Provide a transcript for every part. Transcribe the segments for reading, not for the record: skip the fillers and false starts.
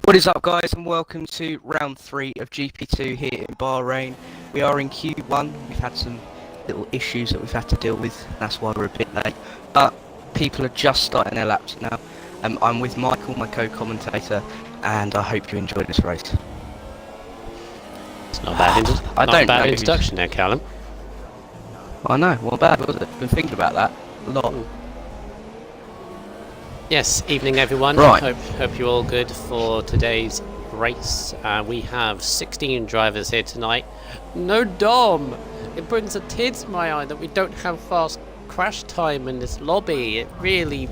What is up, guys, and welcome to round 3 of GP2 here in Bahrain. We are in Q1. We've had some little issues that we've had to deal with, that's why we're a bit late. But people are just starting their laps now. I'm with Michael, my co-commentator, and I hope you enjoy this race. It's not a bad, introduction there, Callum. I know, what bad was it? Been thinking about that a lot. Yes, evening everyone. Right. Hope you're all good for today's race. We have 16 drivers here tonight. No Dom! It brings a tear to my eye that we don't have fast crash time in this lobby. It really...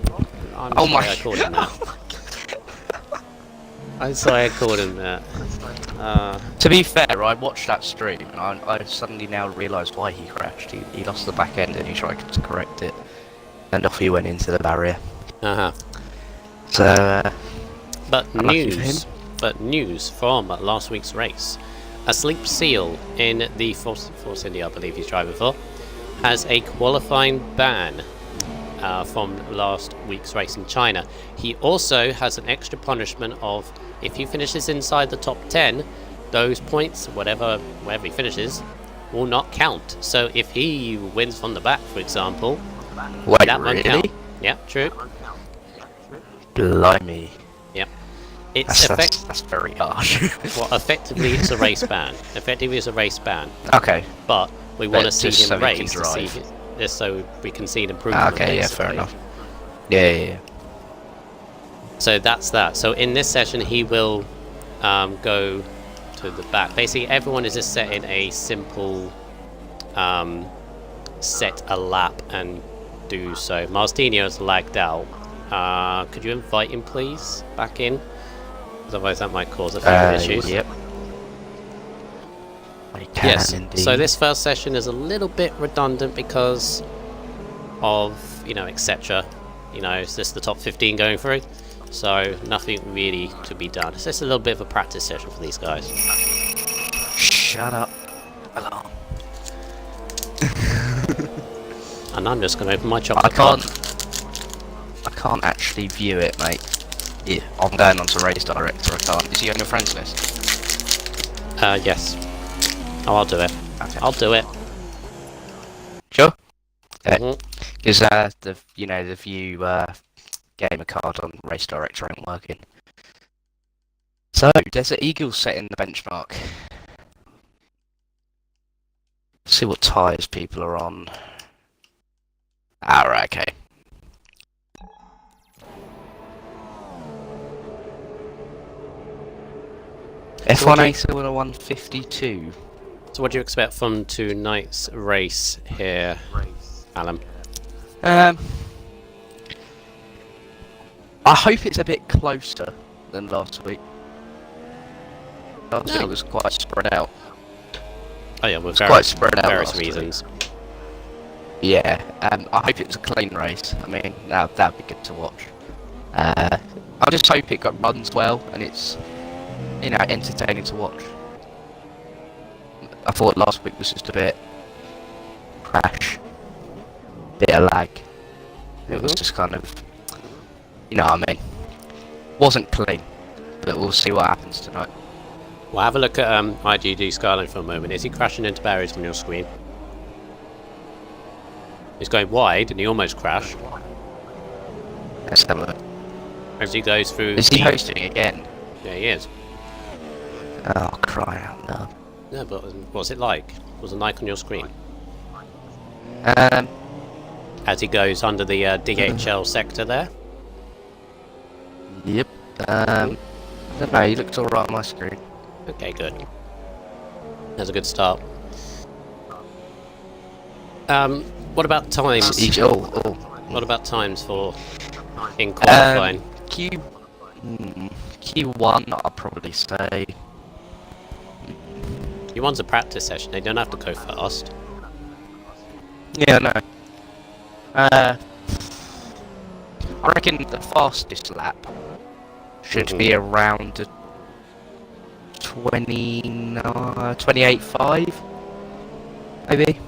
I'm sorry I called him that. I'm sorry I called him that. To be fair, I watched that stream and I suddenly now realised why he crashed. He lost the back end and he tried to correct it. And off he went into the barrier. So, but news from last week's race. A Sleep Seal in the Force India, I believe he's driving for, has a qualifying ban from last week's race in China. He also has an extra punishment of, if he finishes inside the top 10, those points, wherever he finishes, will not count. So if he wins from the back, for example, that won't count. Yeah, true. Blimey. Yep. That's very harsh. Well, effectively it's a race ban. Okay. But we want to see him so race, just so we can see an improvement. Okay, yeah, fair enough. Yeah. So that's that. So in this session he will go to the back. Basically everyone is just setting a simple set a lap and do so. Martinho's lagged out. Could you invite him please back in? Otherwise that might cause a few issues. Yep. I can yes. indeed. So this first session is a little bit redundant because of, etc. It's just the top 15 going through. So nothing really to be done. It's just a little bit of a practice session for these guys. Shut up. Alarm. And I'm just going to open my chocolate pod. I can't actually view it, mate. Yeah, I'm going on to Race Director, I can't. Is he on your friends list? Yes. Oh, I'll do it. Okay. I'll do it. Sure? Because the view gamer card on Race Director ain't working. So, Desert Eagle's setting the benchmark. See what tyres people are on. Alright, okay. F1 Acer with a 152. So what do you expect from tonight's race here, Alan? I hope it's a bit closer than last week. Last week was quite spread out. Oh yeah, with quite spread out various reasons. Yeah, I hope it's a clean race. I mean, that'd be good to watch. I just hope it runs well and it's entertaining to watch. I thought last week was just a bit crash, bit of lag. It was just kind of, what I mean. Wasn't clean, but we'll see what happens tonight. Well, have a look at IGD Skyline for a moment. Is he crashing into barriers on your screen? He's going wide and he almost crashed. Let's have a look. As he goes through... Is he hosting again? Yeah, he is. Oh, cry out loud. No, but what's it like? Was an icon on your screen? As he goes under the DHL sector there? Yep. I don't know, he looks alright on my screen. Okay, good. That's a good start. What about times? What about times for in qualifying? Q1, I'll probably say. Q1's a practice session, they don't have to go fast. Yeah, no. I reckon the fastest lap should be around 28.5, maybe.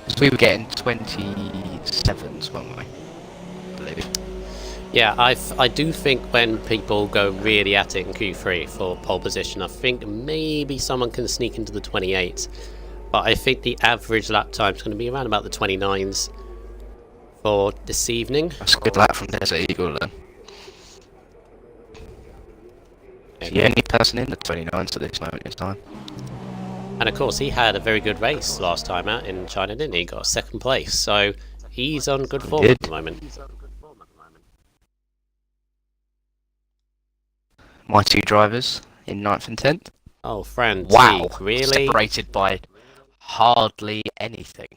Because we were getting 27s, weren't we? I believe. Yeah, I do think when people go really at it in Q3 for pole position, I think maybe someone can sneak into the 28s. But I think the average lap time is going to be around about the 29s for this evening. That's a good lap from Desert Eagle then. He's the only person in the 29s at this moment in time. And of course, he had a very good race last time out in China, didn't he? He got second place, so he's on good form at the moment. My two drivers in 9th and 10th. Oh, Fran T, Wow, really? separated by hardly anything.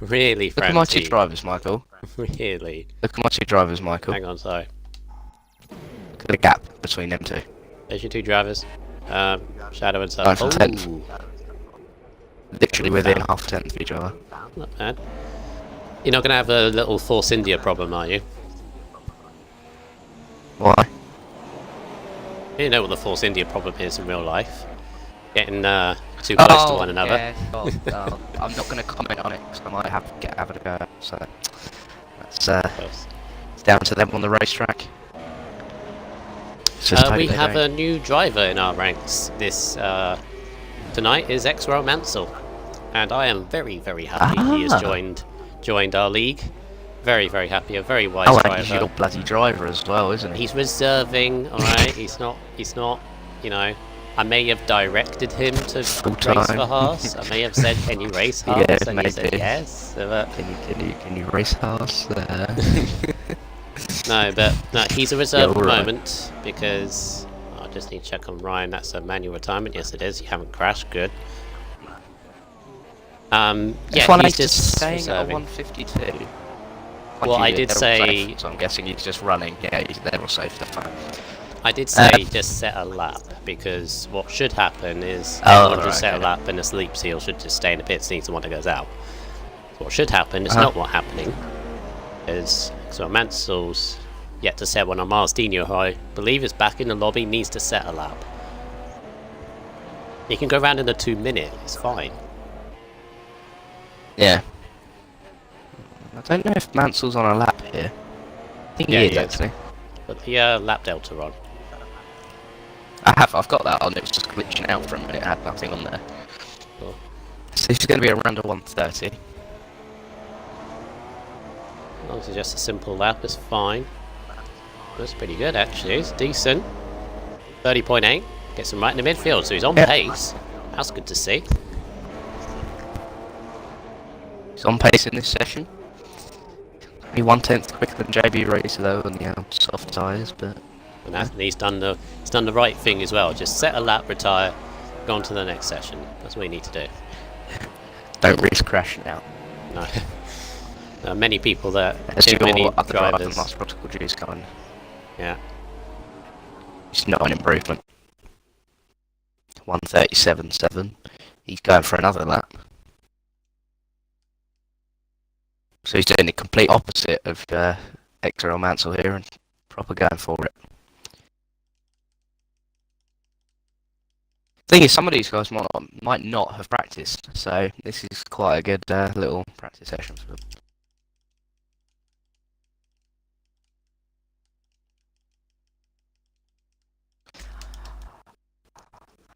Really, Look Fran at my T? two drivers, Michael. Really? Look at my two drivers, Michael. Hang on, sorry. Look at the gap between them two. There's your two drivers. Shadow and Sun. 9th and 10th. Ooh, Literally within half a tenth of each other. not bad. You're not going to have a little Force India problem, are you? Why? You know what the Force India problem is in real life. Getting too close to one another. Yeah, I'm not going to comment on it because I might have to go. So that's it's down to them on the racetrack. We have a new driver in our ranks. This tonight is X-Row Mansell, and I am very, very happy he has joined our league. Very, very happy. A very wise driver. He's your bloody driver as well, isn't he? He's reserving. All right, he's not. You know, I may have directed him to race for Haas. I may have said, "Can you race Haas?" Yeah, and maybe. he said yes. Can you race Haas? No, but no, he's a reserve at the right. moment because I just need to check on Ryan. That's a manual retirement. Yes, it is. You haven't crashed. Good. Yeah, he's just staying at reserving. 152. Well, I did say. Safe, so I'm guessing he's just running. Yeah, they're all safe. They're fine. I did say just set a lap because what should happen is Oh, everyone just right, set a okay. lap and a sleep seal should just stay in the pits and someone that goes out. So what should happen is not what's happening. Is so Mansell's yet to set one on Mars Dino, who I believe is back in the lobby, needs to set a lap. He can go around in a 2 minute, it's fine. Yeah. I don't know if Mansell's on a lap here. I think Yeah, he is he is. actually. But the lap delta on. I've got that on. It was just glitching out for a minute. It had nothing on there. Cool. So he's going to be around a 130. As long as it's just a simple lap, it's fine. That's pretty good actually, it's decent. 30.8, gets him right in the midfield, so he's on pace. That's good to see. He's on pace in this session. Only 1/10 quicker than JB Racer though on the soft tyres, but And he's done the right thing as well. Just set a lap, retire, go on to the next session. That's what you need to do. don't risk crashing out. No. There are many people that As too many your other driver, drivers. Master Protocol G is coming. Yeah. It's not an improvement. 137.7. He's going for another lap. So he's doing the complete opposite of X-Row Mansell here and proper going for it. Thing is, some of these guys might not have practiced, so this is quite a good little practice session for them.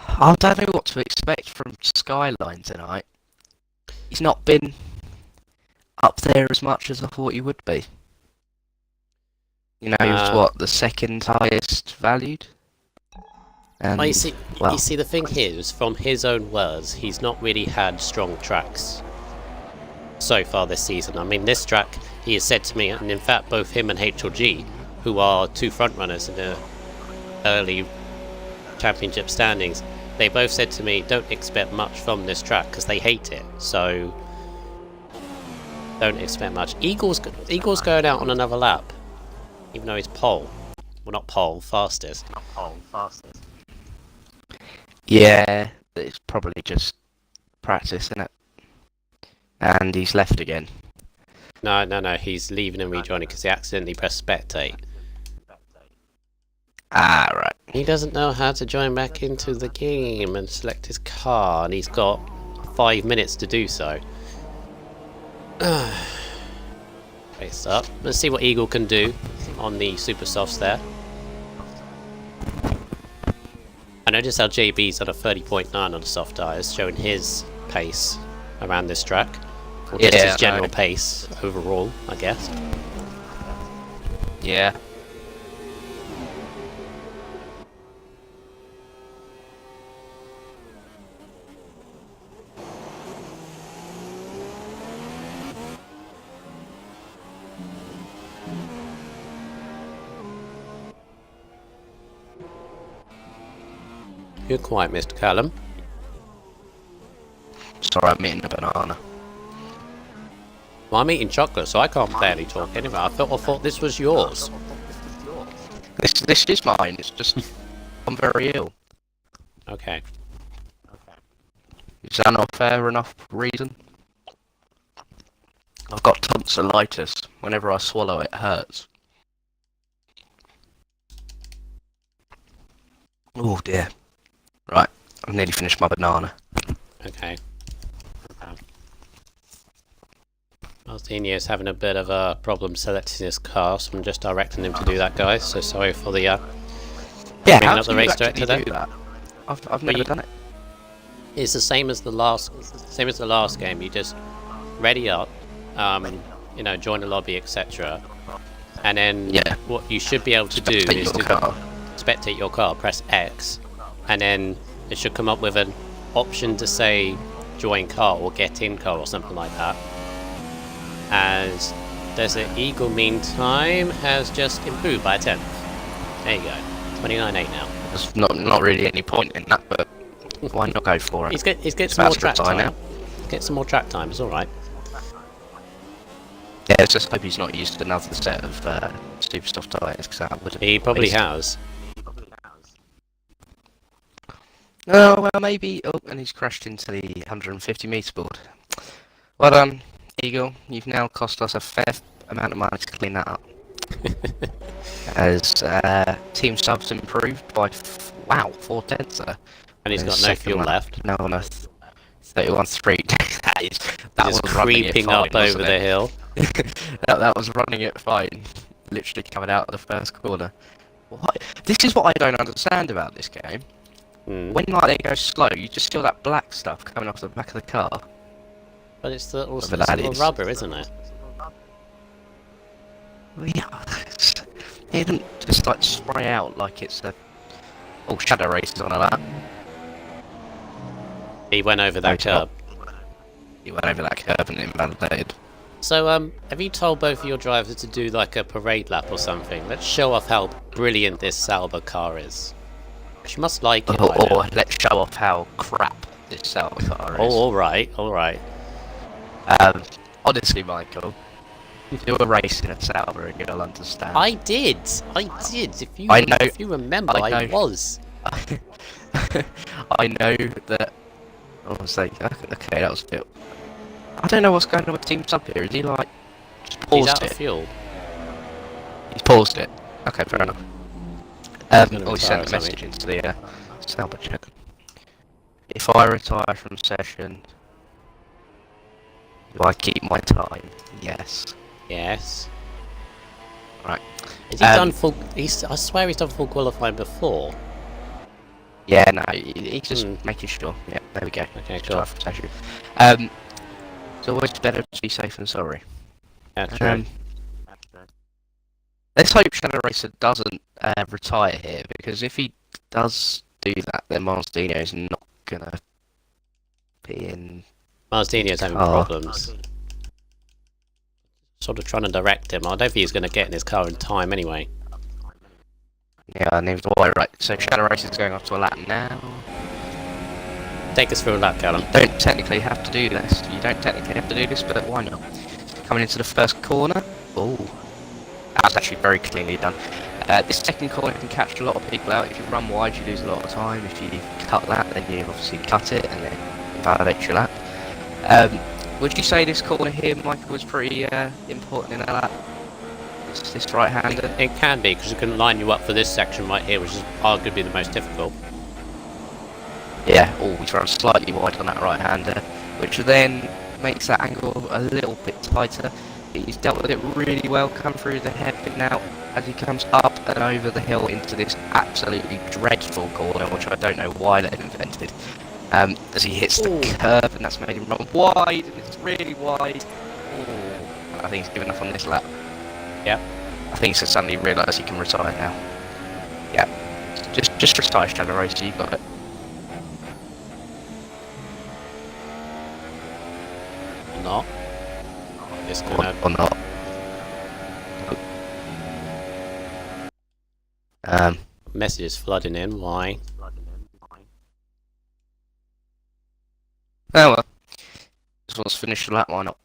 I don't know what to expect from Skyline tonight. He's not been up there as much as I thought he would be. You know, he was what, the second highest valued? And, Well, you see, the thing here is, from his own words, he's not really had strong tracks so far this season. I mean, this track, he has said to me, and in fact, both him and HLG, who are two front runners in the early championship standings, they both said to me, don't expect much from this track because they hate it. So, don't expect much. Eagle's going out on another lap, even though he's pole. Well, not pole, fastest. yeah, it's probably just practice, isn't it? And he's left again. No, he's leaving and rejoining because he accidentally pressed spectate. Ah, right. He doesn't know how to join back into the game and select his car, and he's got 5 minutes to do so. Face up. Let's see what Eagle can do. on the super softs there. I noticed how JB's at a 30.9 on the soft tyres, showing his pace around this track. Or just his general pace overall, I guess. Yeah. You're quiet, Mr. Callum. Sorry, I'm eating a banana. Well, I'm eating chocolate, so I can't barely talk anyway. I thought this was yours. This is mine. It's just I'm very ill. Okay. Is that not fair enough reason? I've got tonsillitis. Whenever I swallow, it hurts. Oh dear. Right, I've nearly finished my banana. Okay. Martinez having a bit of a problem selecting his car, so I'm just directing him to do that, guys. So sorry for the Yeah, bringing how up the do you race actually director there. do that? I've never done it. It's the same as the last game. You just ready up, you know, join the lobby, etc. And then what you should be able to do is to spectate your car, press X, and then it should come up with an option to say join car or get in car or something like that. As Desert Eagle, meantime, has just improved by a 10th. There you go, 29.8 now. There's not really any point in that, but why not go for it? He's get some more track time. Get some more track time. It's all right. Yeah, let's just hope he's not used another set of super soft tyres, because that would. He probably has. Oh well, maybe. Oh, and he's crashed into the 150 metre board. Well done, Eagle. You've now cost us a fair amount of money to clean that up. As team subs improved by 4 tenths there. And he's got no fuel left. No, on a 31.3. that was was creeping fine, up over the hill. that was running it fine. Literally coming out of the first corner. What? This is what I don't understand about this game. When they go slow, you just feel that black stuff coming off the back of the car. But it's the little rubber, isn't it? Yeah, it doesn't just like spray out like it's a. Oh, shadow races on that. He went over that curb. He went over that curb and invalidated. So, have you told both of your drivers to do like a parade lap or something? Let's show off how brilliant this Sauber car is. She must like it. Or let's show off how crap this Sauber car is. Oh, all right. Honestly, Michael, do a race in a Sauber and you'll understand. I did. If you remember, I was. I know that. I was like, okay, that was a bit. I don't know what's going on with Team Sub here. Is he like just paused He's out it? of fuel. He's paused it. Okay, fair enough. He sent a something. message into the Sauber chat. If I retire from session, do I keep my time? Yes. Yes. Right. Has he done full? I swear he's done full qualifying before. Yeah, no, he's just making sure. Yeah, there we go. Okay, cool. It's always better to be safe than sorry. Yeah, true. Let's hope Shadow Racer doesn't retire here, because if he does do that, then Martinez is not gonna be in. Martinez having problems. Sort of trying to direct him. I don't think he's going to get in his car in time anyway. Yeah, neither do I. Right, so Shadow Racer is going off to a lap now. Take us through a lap, Callum. You don't technically have to do this. But why not? Coming into the first corner. Oh, that was actually very cleanly done. This second corner can catch a lot of people out. If you run wide, you lose a lot of time. If you cut that, then you obviously cut it and then invalidate your lap. Would you say this corner here, Michael, was pretty important in a lap? This right-hander? It can be, because it can line you up for this section right here, which is arguably the most difficult. Yeah, he's run slightly wide on that right-hander, which then makes that angle a little bit tighter. he's dealt with it really well, come through the hairpin now as he comes up and over the hill into this absolutely dreadful corner, which I don't know why they've invented. As he hits the curve, and that's made him run wide, and it's really wide. Ooh. I think he's given up on this lap. Yep. I think he's suddenly realised he can retire now. Yeah. Just retire, Shadow Racer, you got it. Not. It's gonna... Or not. Messages flooding in, why? Oh well. Just wants to finish the lap, why not?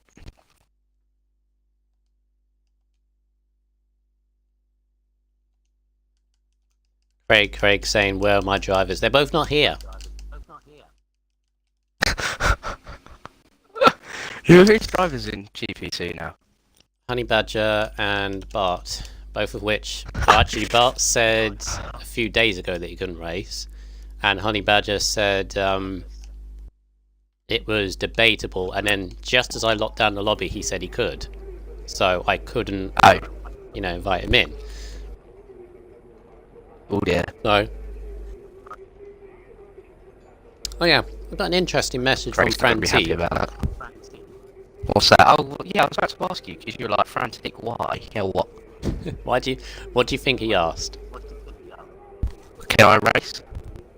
Craig saying, where are my drivers? They're both not here. Who's drivers in GP2 now? Honey Badger and Bart, both of which... Well, actually, Bart said a few days ago that he couldn't race, and Honey Badger said it was debatable, and then just as I locked down the lobby, he said he could. So I couldn't, invite him in. Oh dear. So... Oh yeah, I've got an interesting message Craig's from not gonna be happy Franti. about that. What's that? Oh, well, yeah, I was about to ask you, because you were like, frantic, why? Yeah, what? What do you think he asked? Can I race?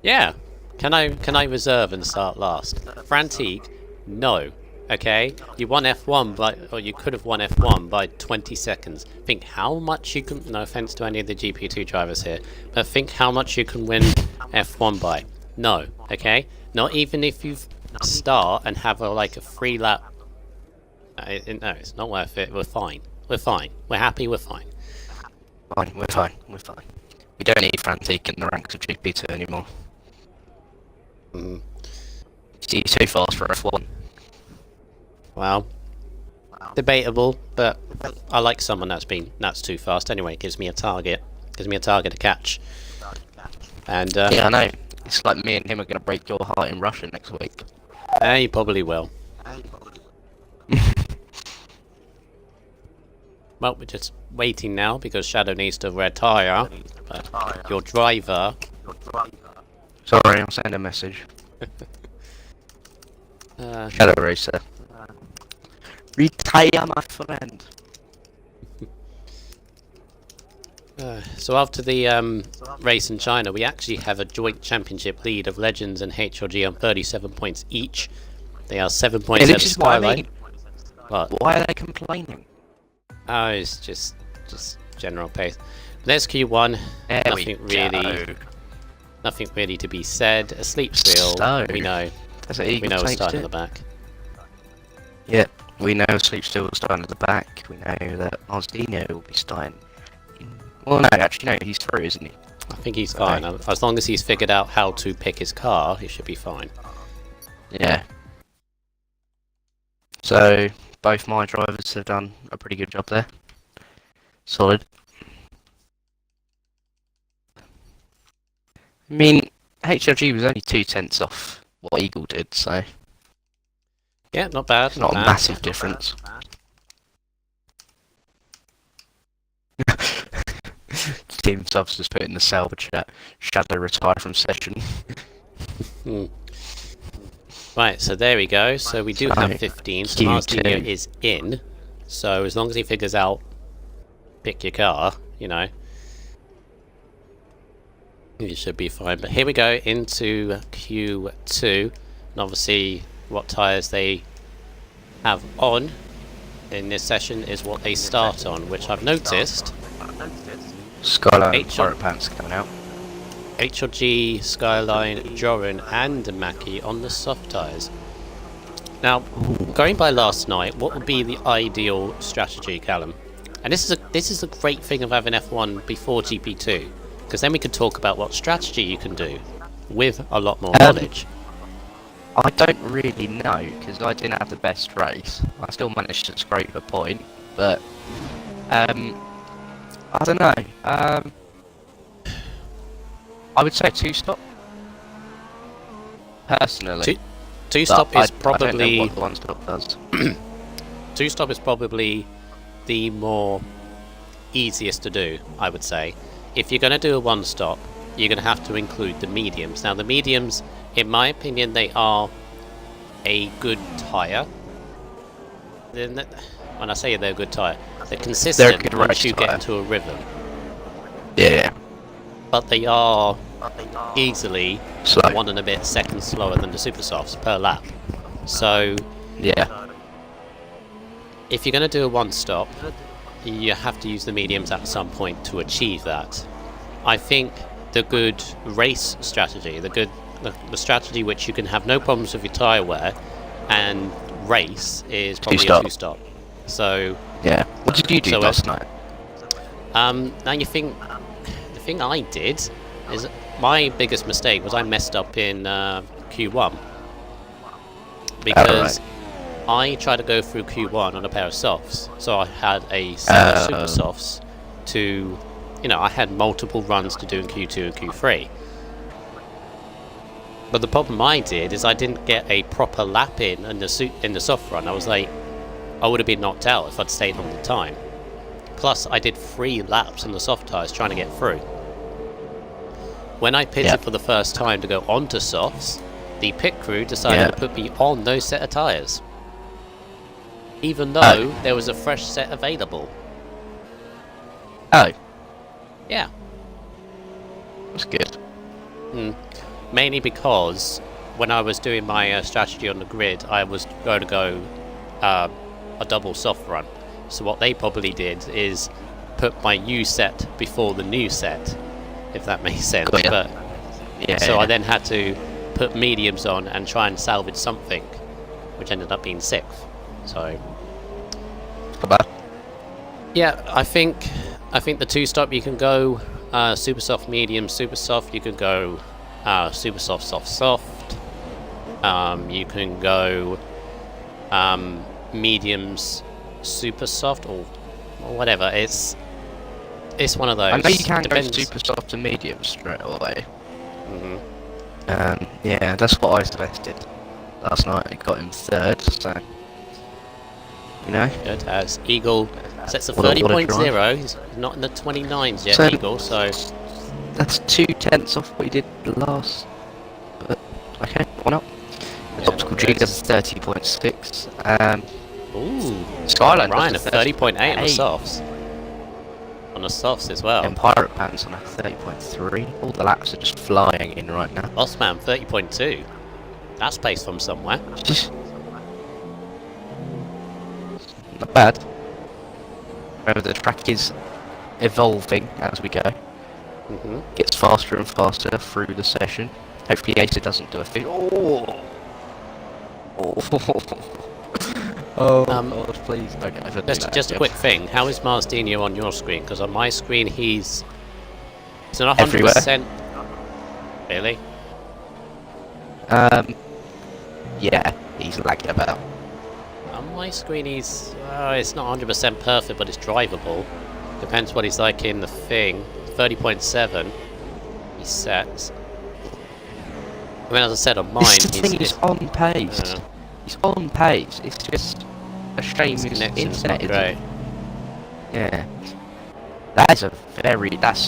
Yeah. Can I reserve and start last? Frantique, no. Okay? You won F1 or you could have won F1 by 20 seconds. Think how much you can, no offense to any of the GP2 drivers here, but think how much you can win F1 by. No. Okay? Not even if you start and have a 3 lap. No, it's not worth it. We're fine. We're fine. We're happy. We're fine. Fine, we're fine. We're fine. We don't need frantic in the ranks of GP2 anymore. He's too fast for F1. Well, debatable, but I like someone that's too fast. Anyway, it gives me a target. Gives me a target to catch. And yeah, I know. It's like me and him are going to break your heart in Russia next week. You probably will. Well, we're just waiting now because Shadow needs to retire. But your driver... Sorry, I'll send a message. Shadow Racer. Retire, my friend. So after the race in China, we actually have a joint championship lead of Legends and HLG on 37 points each. They are 7 points ahead of Skyline. What? Why are they complaining? Oh, it's just general pace. There's Q1. Nothing really to be said. A sleep seal. So, we know. We know we're starting at the back. Yeah, we know Sleep Still will start at the back. We know that Ozdino will be starting. Well, no, actually, no, he's through, isn't he? I think he's fine. As long as he's figured out how to pick his car, he should be fine. Yeah. So, both my drivers have done a pretty good job there. Solid. I mean, HLG was only 2/10 off what Eagle did, so... Yeah, not bad. It's not a massive difference. Team subs just put in the salvage chat. Shadow retire from session. Right, so there we go. So we do have 15. So Martino is in. So as long as he figures out pick your car, you should be fine. But here we go into Q2. And obviously what tyres they have on in this session is what they start on, which I've noticed. Skyline pirate pants coming out. HLG, Skyline, Joran and Mackie on the soft tyres. Now, going by last night, what would be the ideal strategy, Callum? And this is a great thing of having F1 before GP2, because then we could talk about what strategy you can do with a lot more knowledge. I don't really know, because I didn't have the best race. I still managed to scrape a point, but I don't know. I would say two-stop. Personally. Two-stop is probably... I don't know what the one-stop does. Two-stop is probably the more easiest to do, I would say. If you're going to do a one stop, you're going to have to include the mediums. Now the mediums, in my opinion, they are a good tyre. When I say they're a good tyre, they're consistent good once race you get tyre. into a rhythm. Yeah. But they are easily Slow. 1 and a bit seconds slower than the super softs per lap. So Yeah. if you're going to do a one stop, you have to use the mediums at some point to achieve that. I think the good race strategy, the strategy which you can have no problems with your tyre wear and race, is probably a two stop. So yeah. What did you do so last night? now you think the thing I did is my biggest mistake was I messed up in Q1 because I tried to go through Q1 on a pair of softs, so I had a set of super softs to, I had multiple runs to do in Q2 and Q3. But the problem I did is I didn't get a proper lap in the soft run. I would have been knocked out if I'd stayed on the time. Plus, I did 3 laps on the soft tyres trying to get through. When I pitted for the first time to go onto softs, the pit crew decided to put me on those set of tyres, even though there was a fresh set available. Oh. Yeah. That's good. Mainly because when I was doing my strategy on the grid, I was going to go a double soft run. So what they probably did is put my U set before the new set, if that makes sense. Got ya. But I then had to put mediums on and try and salvage something, which ended up being 6th. So Not bad. yeah, I think the two stop you can go super soft, medium, super soft. You can go super soft, soft, soft. You can go mediums, super soft, or whatever. It's one of those. I know you can Depends. go super soft and medium straight away. Mm-hmm. Yeah, that's what I suggested last night. I got him 3rd, so Good as Eagle sets a What a 30.0. He's not in the 29s yet, So- Eagle. So that's 2/10 off what he did last. But okay, why not? Optical G does 30.6. ooh, Skyline Ryan a does 30.8 on the 30.8. softs. On the softs as well. And Pirate Pants on a 30.3. All the laps are just flying in right now. Bossman 30.2. That's pace from somewhere. Just not bad. Remember, the track is evolving as we go. Mm-hmm. Gets faster and faster through the session. Hopefully Acer doesn't do a thing. Oh! Oh, God, please don't ever do that Just a again. quick thing. How is Marsdino on your screen? Because on my screen he's not 100%. Everywhere. Really? Yeah, he's lagging about. On my screen it's not 100% perfect, but it's drivable. Depends what he's like in the thing. 30.7 he sets. I mean, as I said, on mine This is the thing, he's on pace. Yeah. He's on pace. It's just a shame his connection's internet not isn't. great. Yeah. That's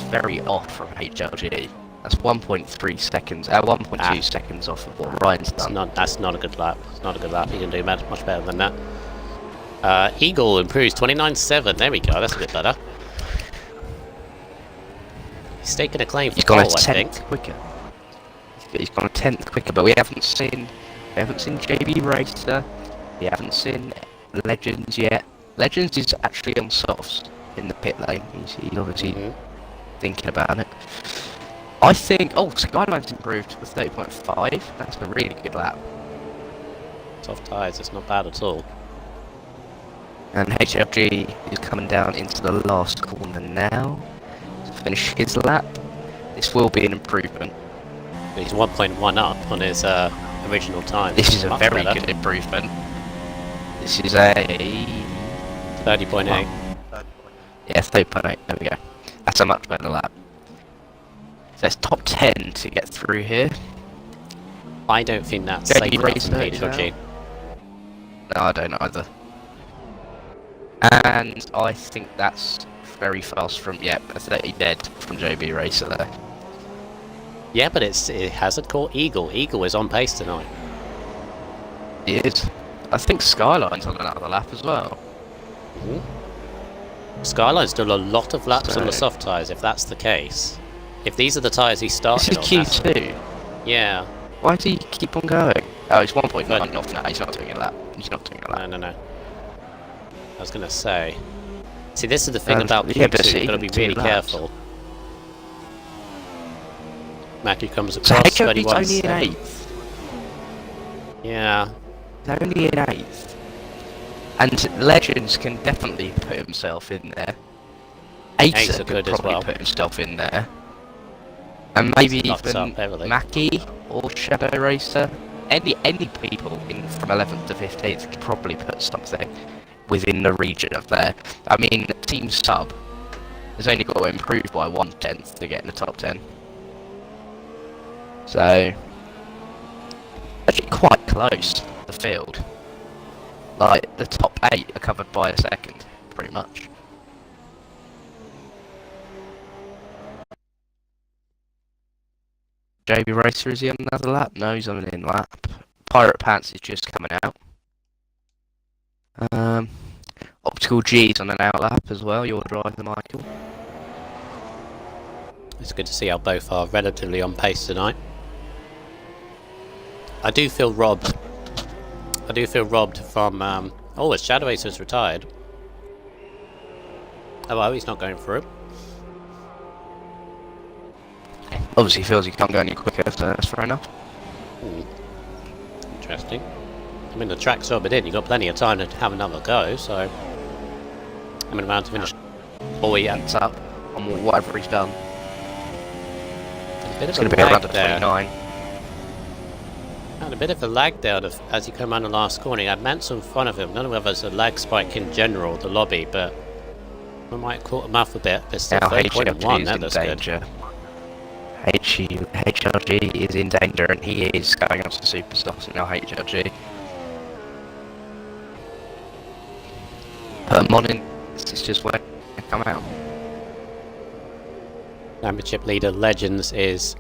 very off from HLG. That's 1.3 seconds, 1.2 seconds off of what Ryan's done. That's not a good lap. It's not a good lap. He can do much better than that. Eagle improves 29.7. There we go. That's a bit better. He's staking a claim for He's gone a pole, I think. 10th quicker. He's gone a 10th quicker, but we haven't seen JB Racer. We haven't seen Legends yet. Legends is actually on softs in the pit lane. He's obviously thinking about it. I think. Oh, Skyline's improved with 30.5. That's a really good lap. Soft tyres. It's not bad at all. And HLG is coming down into the last corner now to finish his lap. This will be an improvement. He's 1.1 up on his original time. This is a Much very better. good improvement. This is a 30.8. yeah, 30.8. There we go. That's a much better lap. So it's top 10 to get through here. I don't think that's JB safe enough Racer from is HLG. No, I don't either. And I think that's very fast from, a 30 dead from JB Racer there. Yeah, but it hasn't caught Eagle. Eagle is on pace tonight. He is. I think Skyline's on another lap as well. Skyline's done a lot of laps on the So- soft tyres, if that's the case. If these are the tyres he This started is on, Q2. yeah. Why does he keep on going? Oh, it's 1.9 But- off now. He's not doing a lap. He's not doing a lap. No. I was going to say. See, this is the thing about yeah, Q2, but you've see, got to be two really laps. careful. Mackie comes So across, HOB's 31 only in seconds. 8th. Yeah. He's only in 8th. And Legends can definitely put himself in there. Acer Acer could could as probably well. put himself in there. And maybe Locked even up heavily. Mackie or Shadow Racer. Any people from 11th to 15th could probably put something within the region of there. I mean, Team Sub has only got to improve by 1/10 to get in the top 10. So, actually quite close, the field. Like, the top 8 are covered by a second, pretty much. JB Racer, is he on another lap? No, he's on an in lap. Pirate Pants is just coming out. Optical G's on an out lap as well, your driver, Michael. It's good to see how both are relatively on pace tonight. I do feel robbed. I do feel robbed from... oh, his Shadow Ace has retired. Oh, well, he's not going through. Obviously feels he can't go any quicker, so that's fair enough. Interesting. I mean, the track's sobered in. You've got plenty of time to have another go, so... I'm in around to finish. Oh, yeah. It's up on whatever he's done. A bit It's of going a to be around lag the there. 29. Had a bit of a lag there as he came around the last corner. He had Mansell in front of him. I don't know whether it's a lag spike in general, the lobby, but we might have caught him off a bit. But still, Now 3.1, HLG is that in looks good. danger. HLG is in danger and he is going on to Superstocks and now HLG. Put him on in, it's just where they come out. Championship leader Legends is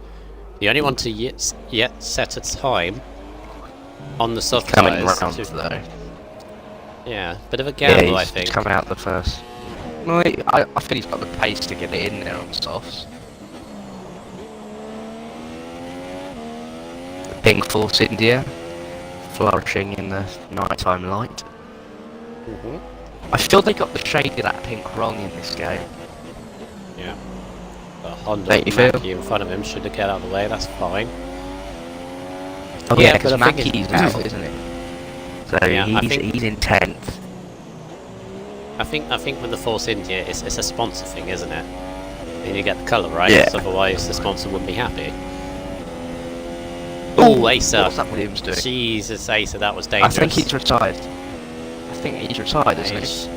the only one to yet set a time on the soft Coming tyres. round though. Yeah, bit of a Yeah, gamble, I he's think. coming out the first. No, I think he's got the pace to get it in there on softs. Pink Force India, flourishing in the nighttime light. I feel they got the shade of that pink wrong in this game. Yeah. The Honda Don't you feel? Mackie in front of him should have get out of the way, that's fine. Oh Yeah, yeah, but because I think Mackey's it's- out, isn't he? So Yeah, I think- he's in 10th. I think with the Force India, it's a sponsor thing, isn't it? You need to get the colour right, Yeah. 'cause otherwise the sponsor wouldn't be happy. Oh, Acer! What's that Williams doing? Jesus, Acer, that was I dangerous. think he's retired. I think he's retired, isn't he?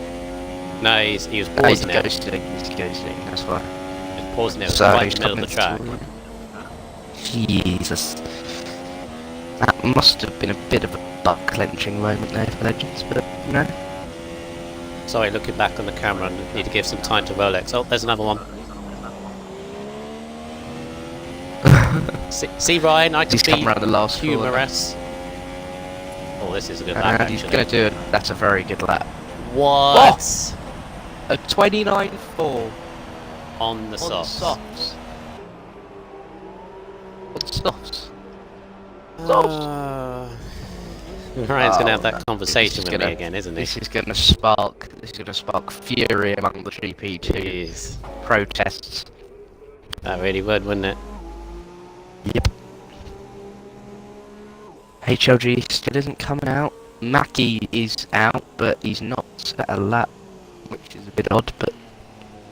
No, he was No, he's pausing it. ghosting. He's ghosting. That's why. He was pausing it So right in he's the middle of the track. coming through. Jesus. That must have been a bit of a butt clenching moment there for Legends, but you know. Sorry, looking back on the camera, I need to give some time to Rolex. Oh, there's another one. See, Ryan, I He's could come be around the last corner. humorous. Oh, this is a good lap, And he's actually. going to do it. That's a very good lap. What? A 29.4 On the on softs. softs. On softs. Softs. Ryan's going to have Oh, that no. conversation This is with gonna- me again, isn't he? This is going to spark fury among the GP2 Jeez. protests. That really would, wouldn't it? Yep. HLG still isn't coming out. Mackie is out, but he's not set a lap, which is a bit odd, but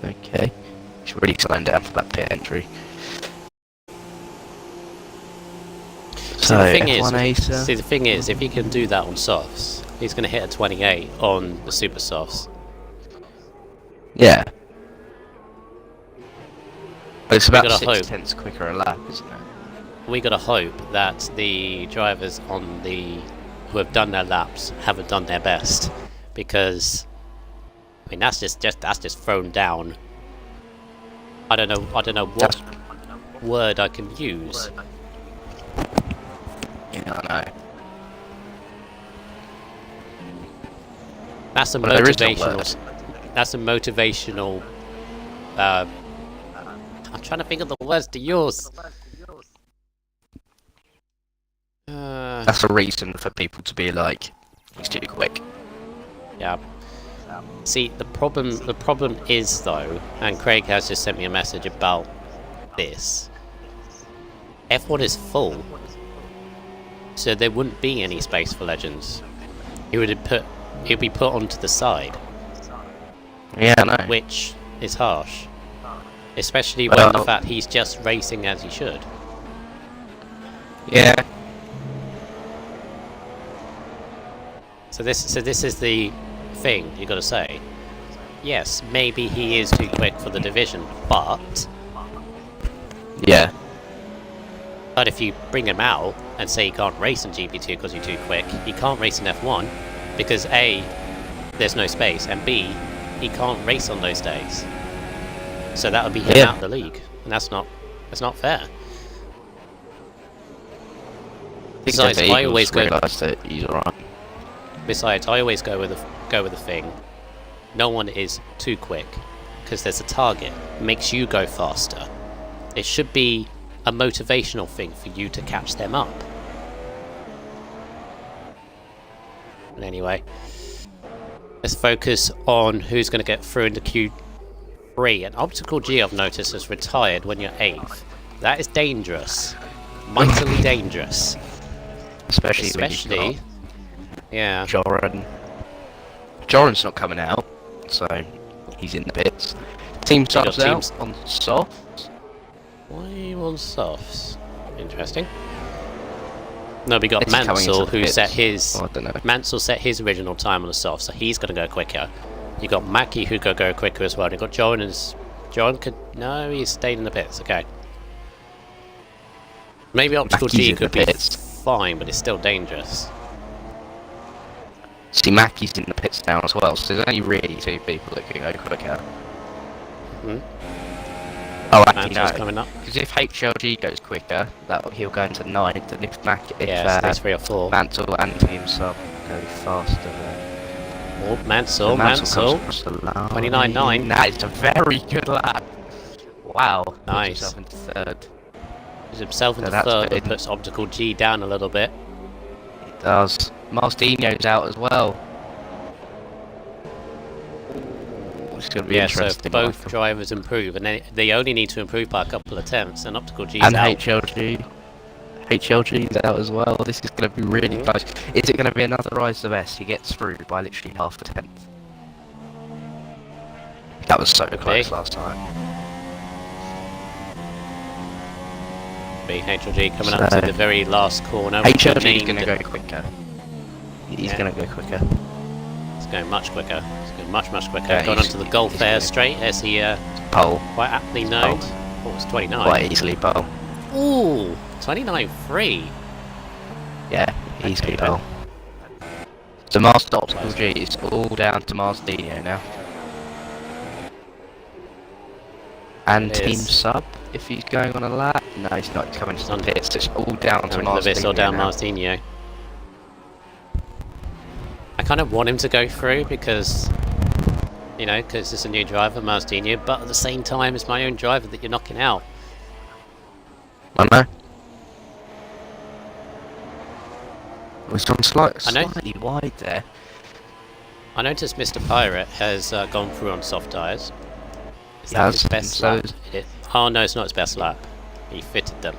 okay. Should really slowing down for that pit entry. So, the thing F1 Acer. See, the thing is, if he can do that on softs, he's going to hit a 28 on the super softs. Yeah. But it's about gotta 6 hope. tenths quicker a lap, isn't it? We got to hope that the drivers who have done their laps haven't done their best, because mean, that's just thrown down. I don't know what word I can use. Yeah, I know. That's a Well, there is no motivational. word. That's a motivational. I'm trying to think of the words to use. That's a reason for people to be like, he's too quick. Yeah. See, the problem is though, and Craig has just sent me a message about this. F1 is full, so there wouldn't be any space for legends. He'd be put onto the side. Yeah, I know. Which is harsh, especially when the fact he's just racing as he should. Yeah. So this is the thing you got to say. Yes, maybe he is too quick for the division, but Yeah. if you bring him out and say he can't race in GP2 because you're too quick, he can't race in F1 because A, there's no space, and B, he can't race on those days. So that would be him out of the league, and that's not fair. Besides, I always go. That he's alright. Besides, I always go with the thing. No one is too quick because there's a target. It makes you go faster. It should be a motivational thing for you to catch them up. But anyway, let's focus on who's going to get through into Q3. An Optical G, I've noticed, has retired when you're 8th. That is dangerous. Mightily dangerous. Especially yeah. Joran's not coming out, so he's in the pits. Team subs out on soft. Why are you on softs? Interesting. No, we got This is coming Mansell into the who pits. set his Oh, I don't know. Mansell set his original time on the soft, so he's gonna go quicker. You got Mackie who could go quicker as well. And you got Joran could no, he's stayed in the pits, okay. Maybe Optical Mackie's G in could the be pits. fine, but it's still dangerous. See, Mackie's in the pits now as well, so there's only really 2 people that can go quicker. Hmm? Oh, actually Mansell's no. coming up. Because if HLG goes quicker, he'll go into 9th, and if Yeah, so there's 3 or 4. Mansell and Team Sub go faster, then Oh, Mansell. comes across the line. 29.9. That is a very good lap. Wow. Nice. Puts himself into 3rd. Puts himself into that's 3rd, but big. puts Optical G down a little bit. It does. Martino's out as well. It's going to be Yeah, so interesting. if both drivers improve, and they only need to improve by a couple of tenths, and Optical G's and out. HLG's out as well. This is going to be really close. Is it going to be another Rise of S? He gets through by literally half a tenth. That was so close last time. HLG coming up to the very last corner. HLG's going to go quicker. He's going to go quicker. It's going much quicker. It's going much quicker. Yeah, Going onto the Gulf Air straight as he pole. quite aptly known. Oh, it's 29. Quite easily pole. Ooh, 29.3. Yeah, easily Okay, pole. So Master Optical G is all down to Marsdino now. And It Team is. Sub, if he's going on a lap. No, he's not coming to the pits. It's all down to It's all Marsdino down now. Martinho. I kind of want him to go through because, you know, because it's a new driver, Martinho, but at the same time, it's my own driver that you're knocking out. I know. It's gone slightly wide there. I noticed Mr. Pirate has gone through on soft tyres. Is He that has, his best so lap? Oh no, it's not his best lap. He fitted them.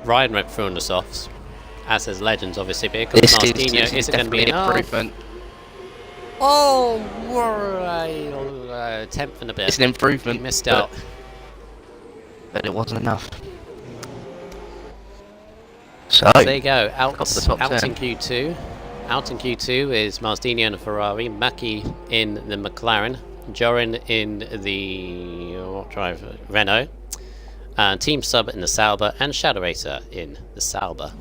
Ryan went through on the softs, as has Legends obviously, because This Martinho is isn't going to be definitely enough. improvement. Oh, right, 10th and a bit. It's an improvement. He missed out. But it wasn't enough. So There you go, out got the top in 10. Q2. Out in Q2 is Martini in the Ferrari, Mackie in the McLaren, Joran in the what driver? Renault, Team Sub in the Sauber, and Shadow Racer in the Sauber.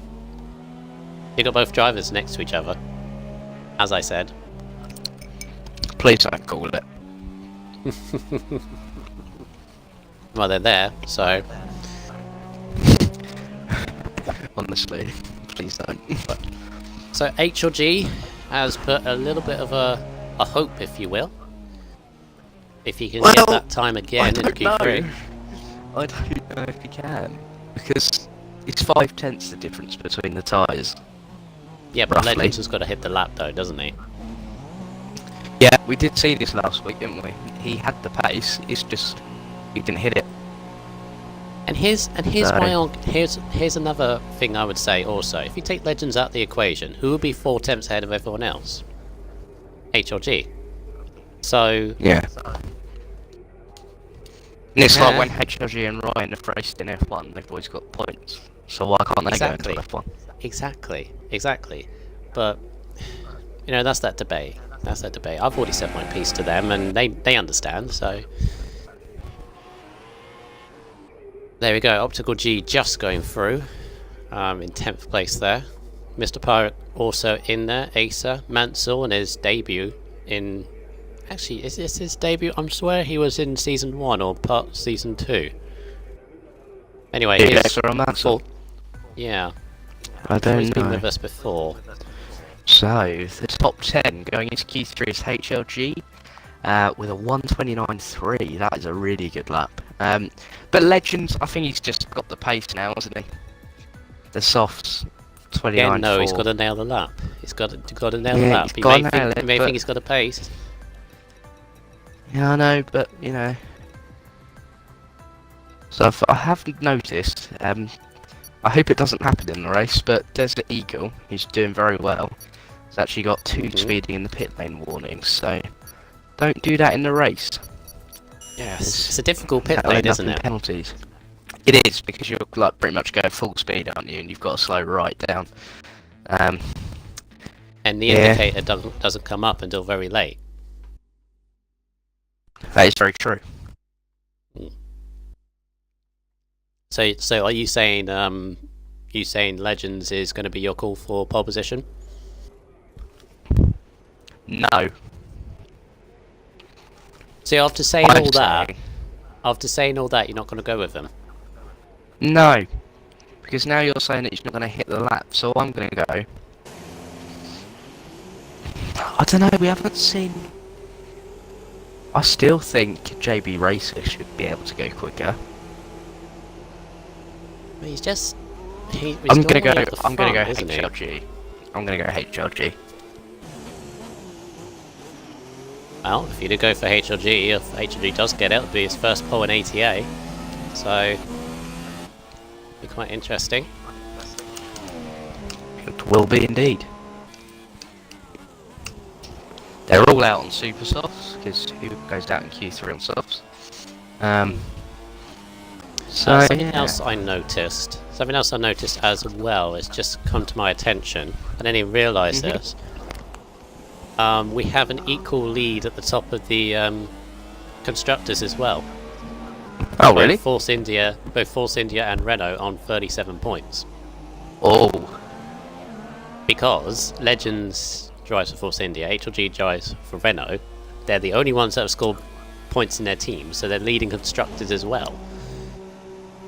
You got both drivers next to each other, as I said. Please don't call it. Well, they're there, so... Honestly, please don't. So HLG has put a little bit of a hope, if you will. If he can get that time again in Q3. I don't know if he can. Because it's 5/10 the difference between the tyres. Yeah, but roughly. Legends has got to hit the lap though, doesn't he? Yeah, we did see this last week, didn't we? He had the pace, it's just he didn't hit it. And here's another thing I would say also. If you take Legends out of the equation, who would be 4 tenths ahead of everyone else? HLG. So yeah. And it's like when HLG and Ryan have raced in F1, they've always got points. So why can't they go into F1? Exactly. But you know, that's that debate. I've already said my piece to them, and they understand. So there we go. Optical G just going through in 10th place there. Mr. Pirate also in there. Acer Mansell in his debut in. Actually, is this his debut? I swear he was in season 1 or part season 2. Anyway, Mansell. Yeah. I don't know. He's been with us before. So the top 10 going into Q3 is HLG with a 1:29.3. That is a really good lap. But Legends, I think he's just got the pace now, hasn't he? The softs 29.4. Yeah, no, he's got to nail the lap. He's got to nail the lap. You may think he's got a pace. Yeah, I know, but you know. So I have noticed. I hope it doesn't happen in the race, but Desert Eagle, who's doing very well, has actually got 2 speeding in the pit lane warnings. So don't do that in the race. Yes, it's a difficult pit lane, isn't it? Penalties. It is, because you're like pretty much going full speed, aren't you? And you've got to slow right down. And the indicator doesn't come up until very late. That is very true. So are you saying Legends is going to be your call for pole position? No. See, after saying all that, you're not going to go with them. No, because now you're saying that he's not going to hit the lap, so I'm going to go. I don't know. We haven't seen. I still think JB Racer should be able to go quicker. He's just. I'm gonna go HLG. I'm gonna go HLG. Well, if you do go for HLG, if HLG does get it, it'll be his first pole in ATA. So, be quite interesting. It will be indeed. They're all out on super softs, because who goes out in Q3 on softs? Something else I noticed as well has just come to my attention. I didn't even realise this. We have an equal lead at the top of the constructors as well. Oh, really? Both Force India and Renault on 37 points. Oh. Because Legends drives for Force India, HLG drives for Renault. They're the only ones that have scored points in their team, so they're leading constructors as well.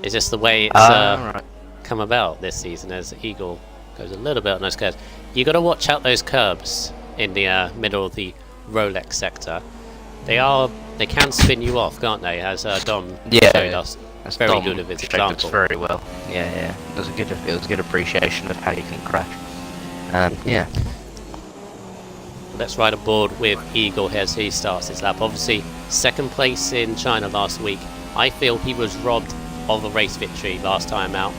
It's just the way it's come about this season as Eagle goes a little bit on those curves. You got to watch out those curbs in the middle of the Rolex sector. They can spin you off, can't they? As Dom showed us. That's very good of his example. Very well. Yeah. It was a good appreciation of how you can crash. Yeah. Let's ride aboard with Eagle as he starts his lap. Obviously, second place in China last week. I feel he was robbed of a race victory last time out.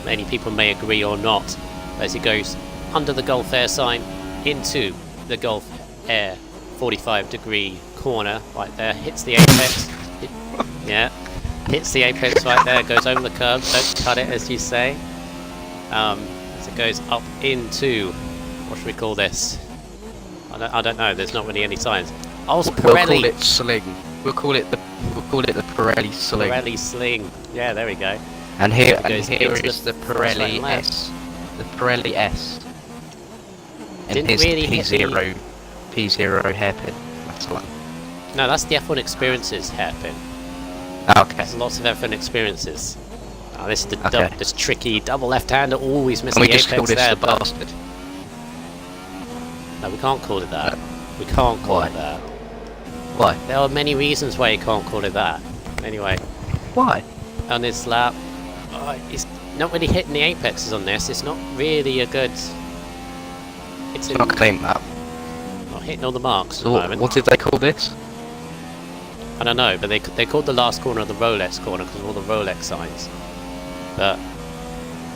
Many people may agree or not, as he goes under the Gulf Air sign into the Gulf Air 45-degree corner right there, hits the apex. Hits the apex right there, goes over the curb, don't cut it as you say. As it goes up into, what should we call this? I don't know, there's not really any signs. Oh, it's Pirelli. We'll call it sling. We'll call it the Pirelli sling. Pirelli sling. Yeah, there we go. And here is the Pirelli S. The Pirelli S. And Didn't here's really the P0 hairpin. That's one. No, that's the F1 Experiences hairpin. Okay. There's lots of F1 Experiences. Oh, this is the Okay. this tricky double left-hander, always missing And we the just call apex this there. the But bastard. no, we can't call it that. We can't call Why? it that. Why? There are many reasons why you can't call it that. Anyway, Why? on this lap, it's not really hitting the apexes on this. It's not really a good. It's It's not a clean map. not hitting all the marks at So the moment. what did they call this? I don't know, but they called the last corner the Rolex corner because of all the Rolex signs. But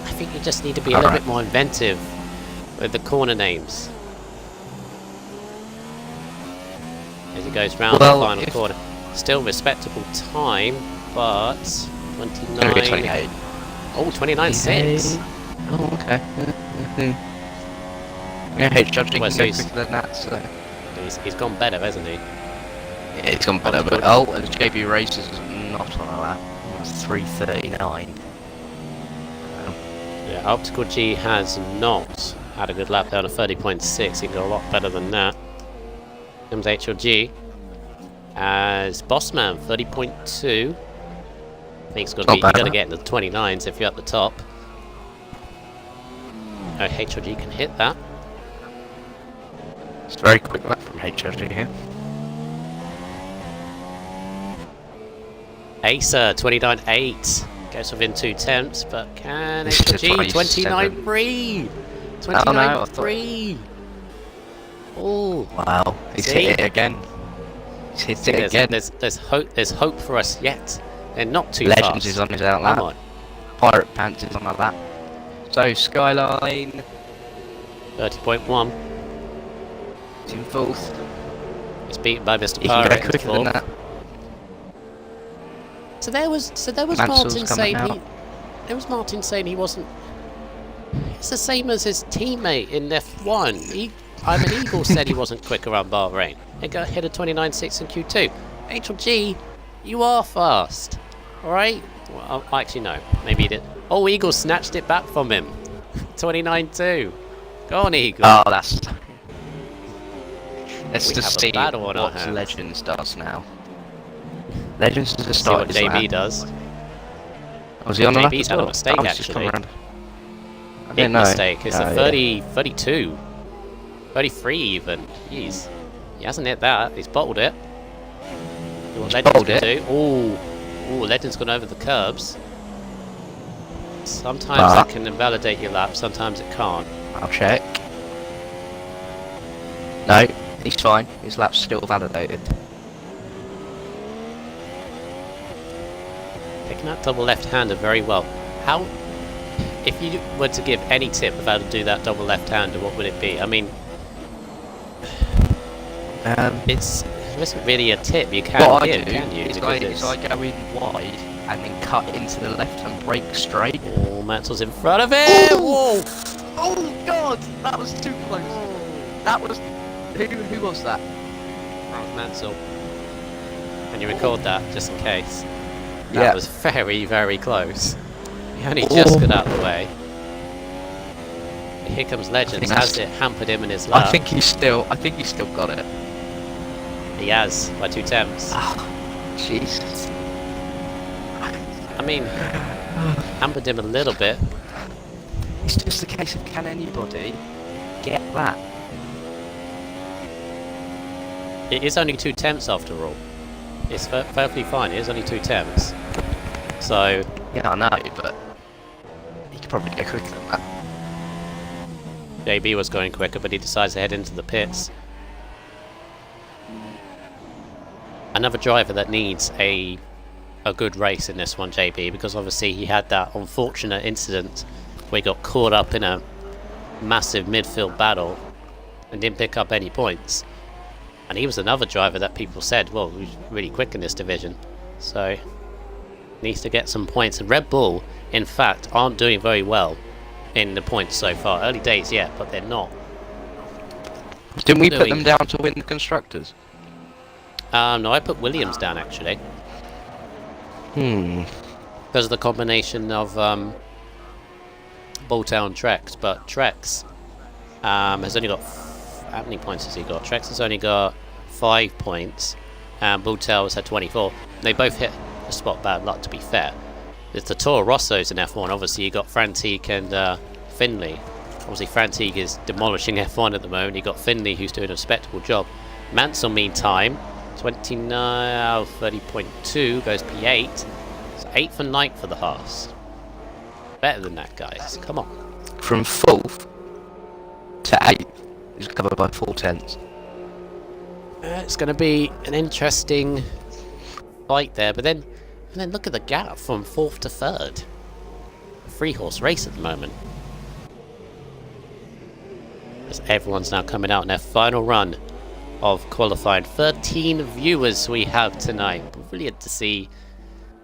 I think you just need to be a little bit more inventive with the corner names. As he goes round the final corner. Still respectable time, but 29. 28. Oh, 29.6. Oh, okay. Yeah, HRG Well, can so go he's- quicker than that, so... He's gone better, hasn't he? Yeah, it's gone better, but... Oh, and JB Racers is not on a lap. It's 3:39. Yeah, Optical G has not had a good lap down to 30.6. He can go a lot better than that. Comes HLG as Bossman, 30.2. I think it's got to be, you got to get in the 29s if you're at the top. Oh, HLG can hit that. It's a very quick lap from HRG here. Acer, 29.8. Goes within 2 tenths, but can This is HLG 27. 29.3? Oh, no, I 29.3. Oh, Wow, he's See? hit it again. He's hit it again. there's hope. There's hope for us yet. They're not too Legends fast. is on his out lap. Come on, Pirate Pants is on a lap. So Skyline 30.1. is in fourth. It's beaten by Mr. He can go Pirate. quicker than that. So there was Mansell's Martin saying coming he. out. There was Martin saying he wasn't. It's the same as his teammate in F1. Ivan Eagle said he wasn't quick around Bahrain. He got hit a 29.6 in Q2. HLG, you are fast. Alright? Well, actually, no. Maybe he did. Oh, Eagle snatched it back from him. 29.2. Go on, Eagle. Oh, that's... Let's We just have a see battle on our what hands. Legends does now. Legends is a See what start. JB does. Was he on the lap JB's as had a well? mistake, Oh, he's just come actually. around. I Big didn't know. mistake. It's Oh, a yeah. 30, 32. 33 even. Jeez. He hasn't hit that. He's bottled it. What Legends bottled can it. do. Ooh, Legends gone over the curbs. Sometimes But- that can invalidate your lap, sometimes it can't. I'll check. No, he's fine. His lap's still validated. Picking that double left-hander very well. How, if you were to give any tip of how to do that double left-hander, what would it be? I mean, there isn't really a tip you can What I give, do can you? is Because I go in wide and then cut into the left and brake straight. oh, Mansell's in front of him! Whoa! Oh god, that was too close. That was... Who was that? That was Mansell. And you record that, just in case. That was very, very close. He only just got out of the way. Here comes Legends. Has it hampered him in his lap? I think he's still got it. He has, by 2 attempts. Jesus. I mean, hampered him a little bit. It's just a case of can anybody get that? It is only 2 attempts after all. It's perfectly fine. It is only 2 attempts. So, Yeah, I know, but he could probably go quicker than that. JB was going quicker, but he decides to head into the pits. Another driver that needs a good race in this one, JB, because obviously he had that unfortunate incident where he got caught up in a massive midfield battle and didn't pick up any points. And he was another driver that people said, well, he's really quick in this division. So, needs to get some points. And Red Bull, in fact, aren't doing very well in the points so far. Early days yet, but they're not. Didn't we put them down to win the constructors? No, I put Williams down actually. Because of the combination of Boltail and Trex, but Trex has only got how many points has he got? Trex has only got 25 points, and Bulltails had 24. They both hit a spot bad luck, to be fair. It's the Toro Rossos in F1. Obviously, you got Frantique and Finley. Obviously, Frantique is demolishing F1 at the moment. You got Finley, who's doing a respectable job. Mansell, meantime, 29, 30.2, goes P8. So 8th and 9th for the Haas. Better than that, guys. Come on. From 4th to 8th is covered by 4/10. It's going to be an interesting fight there, but then look at the gap from 4th to 3rd. A 3-horse race at the moment. As everyone's now coming out in their final run of qualifying. 13 viewers we have tonight. Brilliant to see.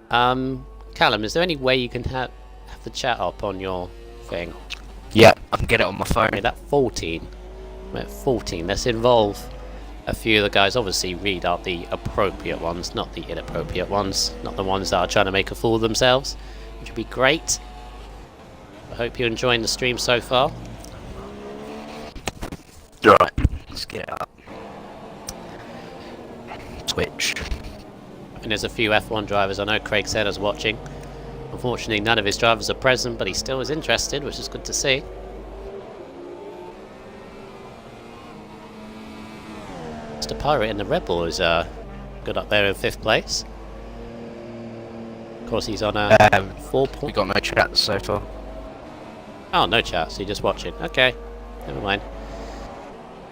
Callum, is there any way you can have the chat up on your thing? Yeah, I can get it on my phone. Okay, that 14. We're at 14. Let's involve a few of the guys. Obviously read out the appropriate ones, not the inappropriate ones. Not the ones that are trying to make a fool of themselves, which would be great. I hope you're enjoying the stream so far. Right, let's get it up. Twitch. And there's a few F1 drivers. I know Craig Senna's watching. Unfortunately, none of his drivers are present, but he still is interested, which is good to see. Mr. Pirate in the Red Bull is good up there in 5th place. Of course, he's on a 4 We point. got no chats so far. Oh, no chat, so you're just watching. Okay, never mind.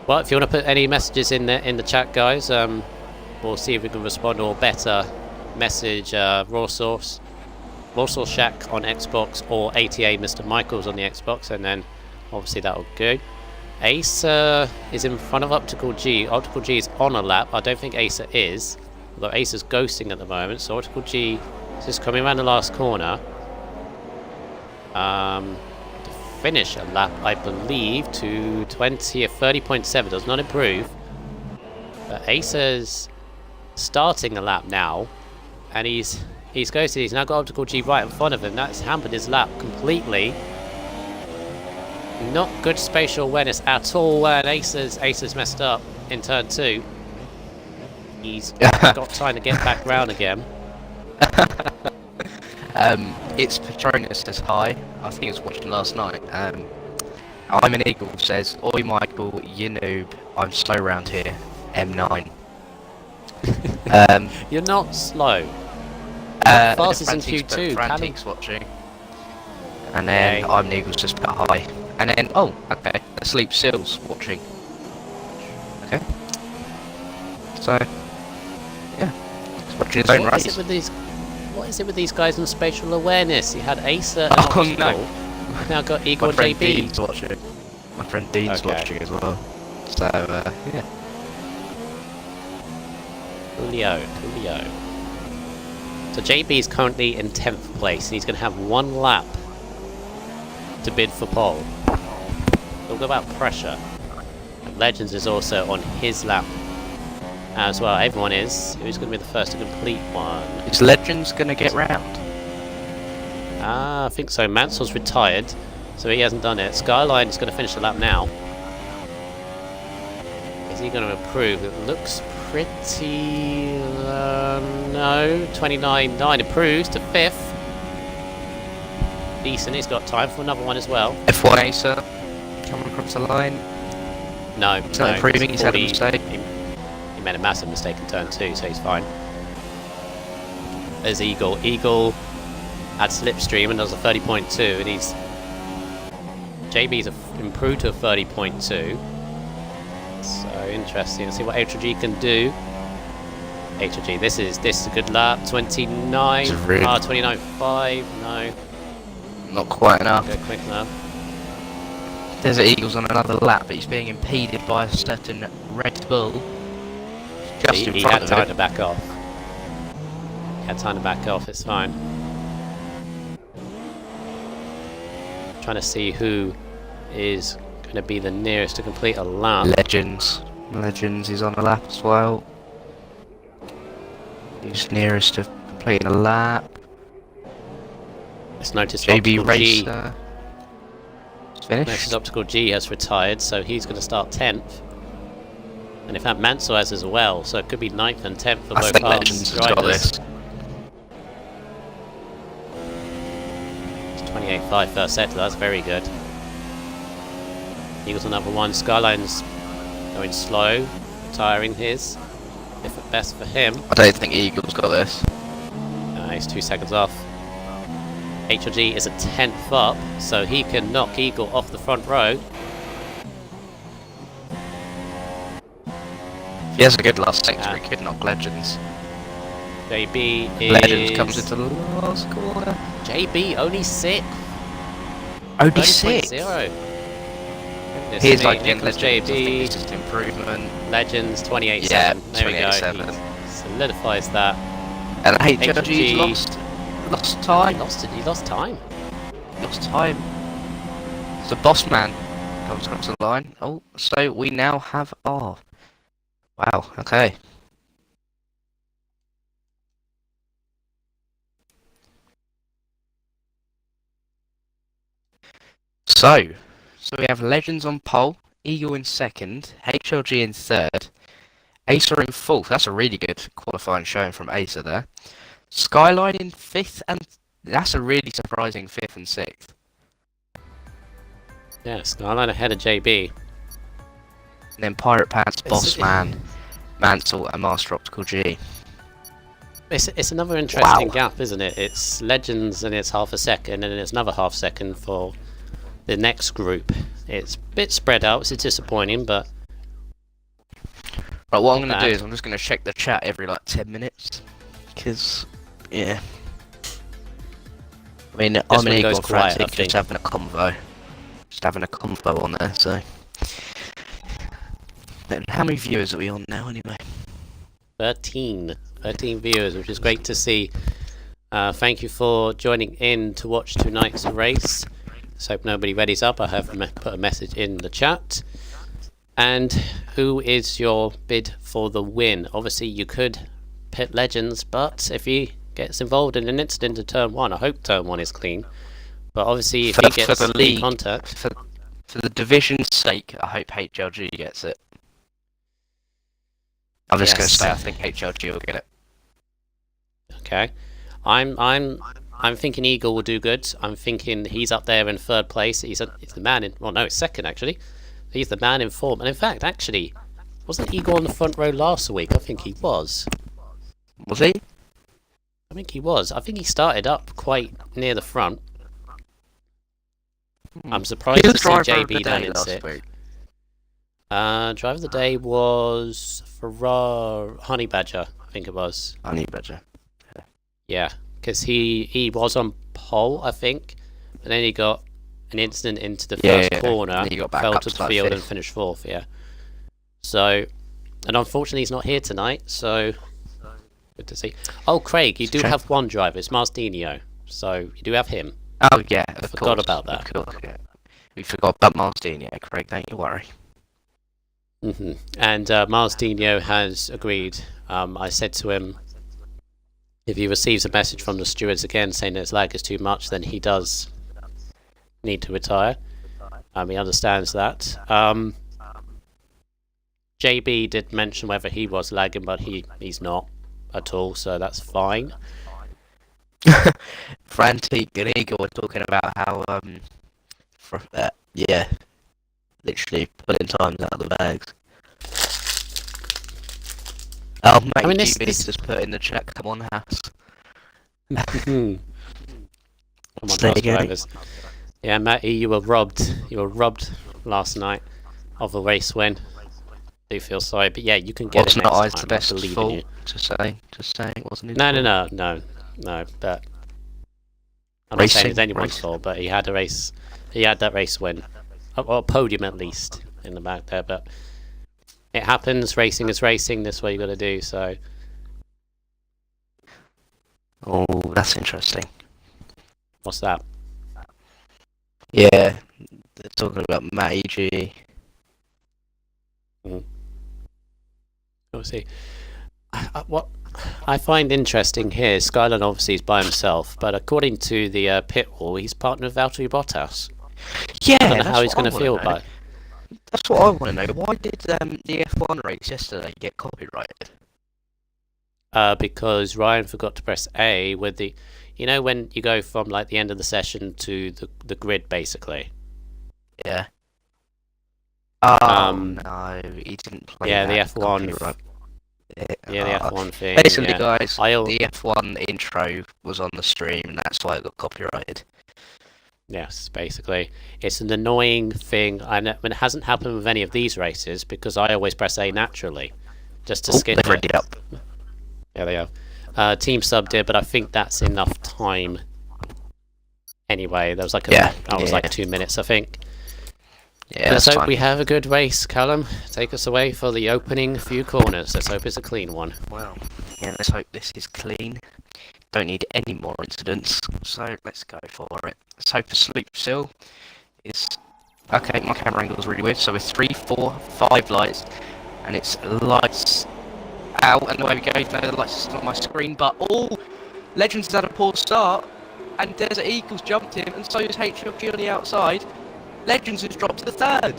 Well, if you want to put any messages in the chat, guys, we'll see if we can respond, or better message Raw Source Shack on Xbox, or ATA Mr. Michaels on the Xbox, and then obviously that'll go. Ace is in front of Optical G. Optical G is on a lap. I don't think Ace is, although Ace is ghosting at the moment. So Optical G is just coming around the last corner to finish a lap, I believe, to 20 or 30.7. Does not improve. But Ace is starting a lap now, and he's ghosted. He's now got Optical G right in front of him. That's hampered his lap completely. Not good spatial awareness at all, and Ace has messed up in turn 2. He's got time to get back round again. It's Patronus says hi. I think it's watching last night. I'm an Eagle says, "Oi Michael, you noob. I'm slow round here. M9." You're not slow. Fastest in Q2. Frantique's watching. And then I'm an Eagle's just put hi. And then, oh, okay, Asleep Seal's watching. Okay. So, yeah, he's watching his own race. What is it with these guys on spatial awareness? You had Acer and Oh Optical. no! Now got Eagle My friend JB. Dean's watching. My friend Dean's watching as well. So, yeah. Julio. So JB is currently in 10th place, and he's going to have 1 lap to bid for pole. Talk about pressure. And Legends is also on his lap as well. Everyone is. Who's going to be the first to complete one? Is Legends going to get round? I think so. Mansell's retired, so he hasn't done it. Skyline is going to finish the lap now. Is he going to improve? It looks pretty... no. 29.9 improves to 5th. Decent. He's got time for another one as well. F1 Acer coming across the line. No. He's not improving. He's had a 40 mistake. He made a massive mistake in turn 2, so he's fine. There's Eagle. Eagle had Slipstream and does a 30.2, and he's... JB's improved to a 30.2. So interesting. Let's see what HG can do. HG, this is a good lap. 29. Really 29.5. No. Not quite enough. Go quick enough. Desert Eagle's on another lap, but he's being impeded by a certain Red Bull. Just in He front had of time him. to back off. He had time to back off, it's fine. Trying to see who is going to be the nearest to complete a lap. Legends is on a lap as well. Who's nearest to completing a lap? Let's notice JB Optical G. Racer. It's finished. Notice Optical G has retired, so he's going to start 10th. And in fact, Mansell has as well, so it could be 9th and 10th for I both think Haas Legends has got drivers. this. 28.5 first sector, that's very good. Eagles on number 1, Skyline's going slow, retiring his. If at best for him. I don't think Eagle's got this. He's 2 seconds off. HLG is a 10th up, so he can knock Eagle off the front row. He has a good last sector, he could knock Legends. JB is... Legends comes into the last corner. JB only 6. Only 6? 0. Here's like Here Legends, comes I think JB. it's just improvement. Legends 28.7. Yeah, There we go. 28.7. He solidifies that. And HLG HLG's lost time. He lost time. Lost time. The boss man comes across the line. Oh, so we now have R. Wow, okay. So we have Legends on pole, Eagle in second, HLG in third, Acer in fourth. That's a really good qualifying showing from Acer there. Skyline in fifth, and that's a really surprising fifth and sixth. Yeah, Skyline ahead of JB. And then Pirate Pants, Boss Man, Mansell, and Master Optical G. It's another interesting Wow. gap, isn't it? It's Legends and it's half a second, and then it's another half second for the next group. It's a bit spread out, it's disappointing, but... Right, what I'm going to bad. do is I'm just going to check the chat every like 10 minutes. Because, yeah. I mean, I'm when an it goes Eagle quiet, I frantic, think. just having a convo. Just having a convo on there, so... Then how many viewers are we on now, anyway? 13 viewers, which is great to see. Thank you for joining in to watch tonight's race. Let's hope nobody readies up. I have put a message in the chat. And who is your bid for the win? Obviously, you could pit Legends, but if he gets involved in an incident in turn 1, I hope turn 1 is clean. But obviously, if he gets the league, contact... For the division's sake, I hope HLG gets it. I'm just going to Yes. say I think HLG will get it. Okay, I'm thinking Eagle will do good. I'm thinking he's up there in third place. He's the man in. Well, no, it's second actually. He's the man in form. And in fact, actually, wasn't Eagle on the front row last week? I think he was. Was he? I think he was. I think he started up quite near the front. I'm surprised He to was see driver of the JB down day in last 6th. week. Driver of the day was Honey Badger, I think it was. Honey Badger. Yeah, because he was on pole, I think, and then he got an incident into the first corner, And he got back fell up to to the like field and fifth. finished 4th, yeah. So, and unfortunately he's not here tonight, so good to see. Oh, Craig, you do Check. have one driver, it's Marsdino, so you do have him. Oh yeah, of Forgot course. about that. Of course, yeah. We forgot about Martin, yeah, Craig, don't you worry. And Marsdino has agreed. I said to him, if he receives a message from the stewards again saying that his lag is too much, then he does need to retire. He understands that. JB did mention whether he was lagging, but he's not at all, so that's fine. Frantic and Eagle were talking about how, yeah, literally pulling times out of the bags. Oh, mate, I mean, this this- just put in the chat, come on, Haas. Come on, Stay Haas again. drivers. Yeah, Matty, you were robbed. You were robbed last night of a race win. Do feel sorry, but yeah, you can get What's it not next eyes time. the best I believe in fault you. to say, it wasn't his No, fault. no. But I'm not saying Racing, it's anyone's race. fault. But he had a race. He had that race win, or a podium at least in the back there. But it happens. Racing is racing. That's what you got to do. So Oh, that's interesting. what's that? Yeah, they're talking about Matty G. Obviously, what I find interesting here, Skyline obviously is by himself, but according to the pit wall, he's partnered with Valtteri Bottas. Yeah, I don't know that's how he's what going to I feel wanna know. about it. That's what I want to know. Why did the F1 race yesterday get copyrighted? Because Ryan forgot to press A with the, you know, when you go from like the end of the session to the grid, basically. Yeah. Oh Um, no, he didn't play Yeah, that the F1. copyright. Yeah, the F1 thing. Basically, Yeah. guys, I'll- the F1 intro was on the stream, and that's why it got copyrighted. Yes, basically. It's an annoying thing. I know, it hasn't happened with any of these races because I always press A naturally, just to skip they've it. ready up. There they are. Team sub did, but I think that's enough time. Anyway, there was like like 2 minutes, I think. Yeah, Let's that's hope fine. we have a good race, Callum. Take us away for the opening few corners. Let's hope it's a clean one. Well, yeah, let's hope this is clean. Don't need any more incidents, so let's go for it. Let's hope the sleep seal is... Okay, my camera angle is really weird, so with 3, 4, 5 lights, and it's lights out, and away we go. No, the lights are still on my screen, but Legends has had a poor start, and Desert Eagles jumped him, and so is HLG on the outside. Legends has dropped to the third.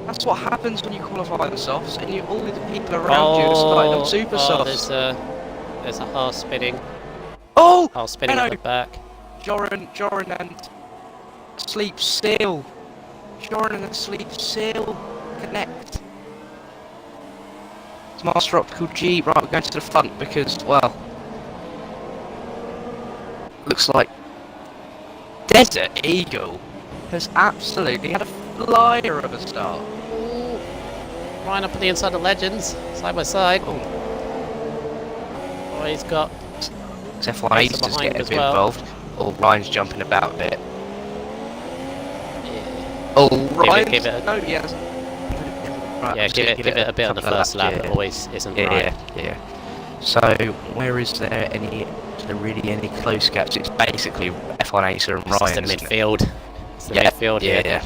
That's what happens when you qualify on softs, and all the people around you are starting on super softs. There's a half spinning. Oh! Half spinning at the back. Joran and Sleep Seal. Joran and Sleep Seal connect. It's Master Optical G. Right, we're going to the front because, well, looks like Desert Eagle has absolutely had a flyer of a start. Ooh. Ryan up on the inside of Legends, side by side. Oh, he's got... F1 Ace just getting a bit involved. Oh, Ryan's jumping about a bit. Yeah. Oh, Ryan! Give it a... No, he hasn't. Right, Yeah, give it a bit on the first lap. It always isn't right. Yeah. So, where is there really any close gaps? It's basically F1 Acer and Ryan. It's the midfield. It's the midfield here. Yeah.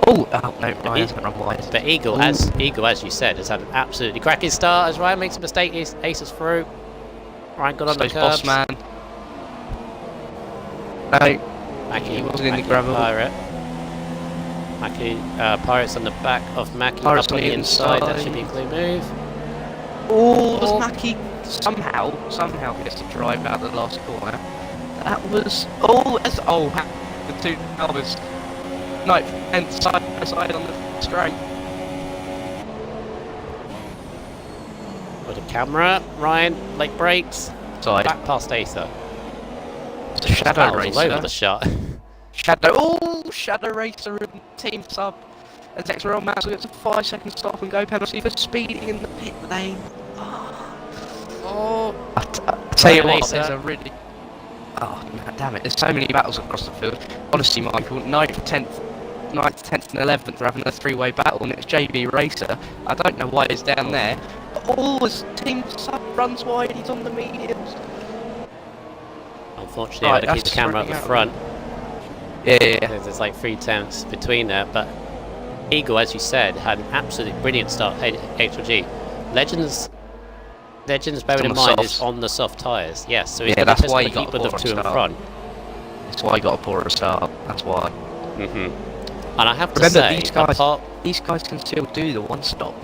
Oh no, Ryan's got wrong wide. But Eagle, as you said, has had an absolutely cracking start. As Ryan makes a mistake, Ace is through. Ryan got on the curbs. Boss man. No, Mackie wasn't in the gravel. Pirate. Mackie, Pirate's on the back of Mackie. Pirate's up on the inside. That should be a clean move. Oh, Mackie somehow gets to drive out the last corner. That was the two Albers. No, and side by side on the straight. With a camera, Ryan, late brakes. Side. Back past Aether. It's a Shadow Racer. All over the shot. Shadow Racer and Team Sub. And Zexerol Max gets a 5-second stop and go penalty for speeding in the pit lane. Oh, I tell you what, Racer. there's a really... Oh, man, damn it, there's so many battles across the field. Honestly, Michael, 9th, 10th, and 11th are having a three-way battle, and it's JB Racer. I don't know why he's down there. But his Team Sub runs wide, he's on the mediums. Unfortunately, I had to keep the camera at the front. Yeah. There's like 3 tenths between there, but Eagle, as you said, had an absolutely brilliant start. HLG. Legends, bearing in mind, is on the soft tyres. Yes, so he's going to keep with the two in front. That's why he got a poorer start. That's why. And I have to say, these guys can still do the one stop.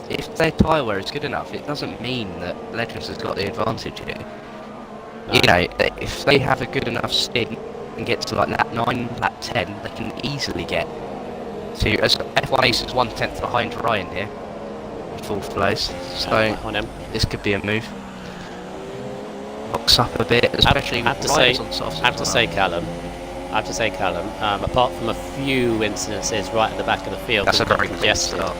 If their tyre wear is good enough, it doesn't mean that Legends has got the advantage here. No. You know, if they have a good enough stint and get to like lap 9, lap 10, they can easily get to... As F1 Ace is 1/10 behind Ryan here. Full flows. So this could be a move. Box up a bit, especially with Ryan's on softs. I have to say, Callum, apart from a few incidences right at the back of the field, that's a very clean start.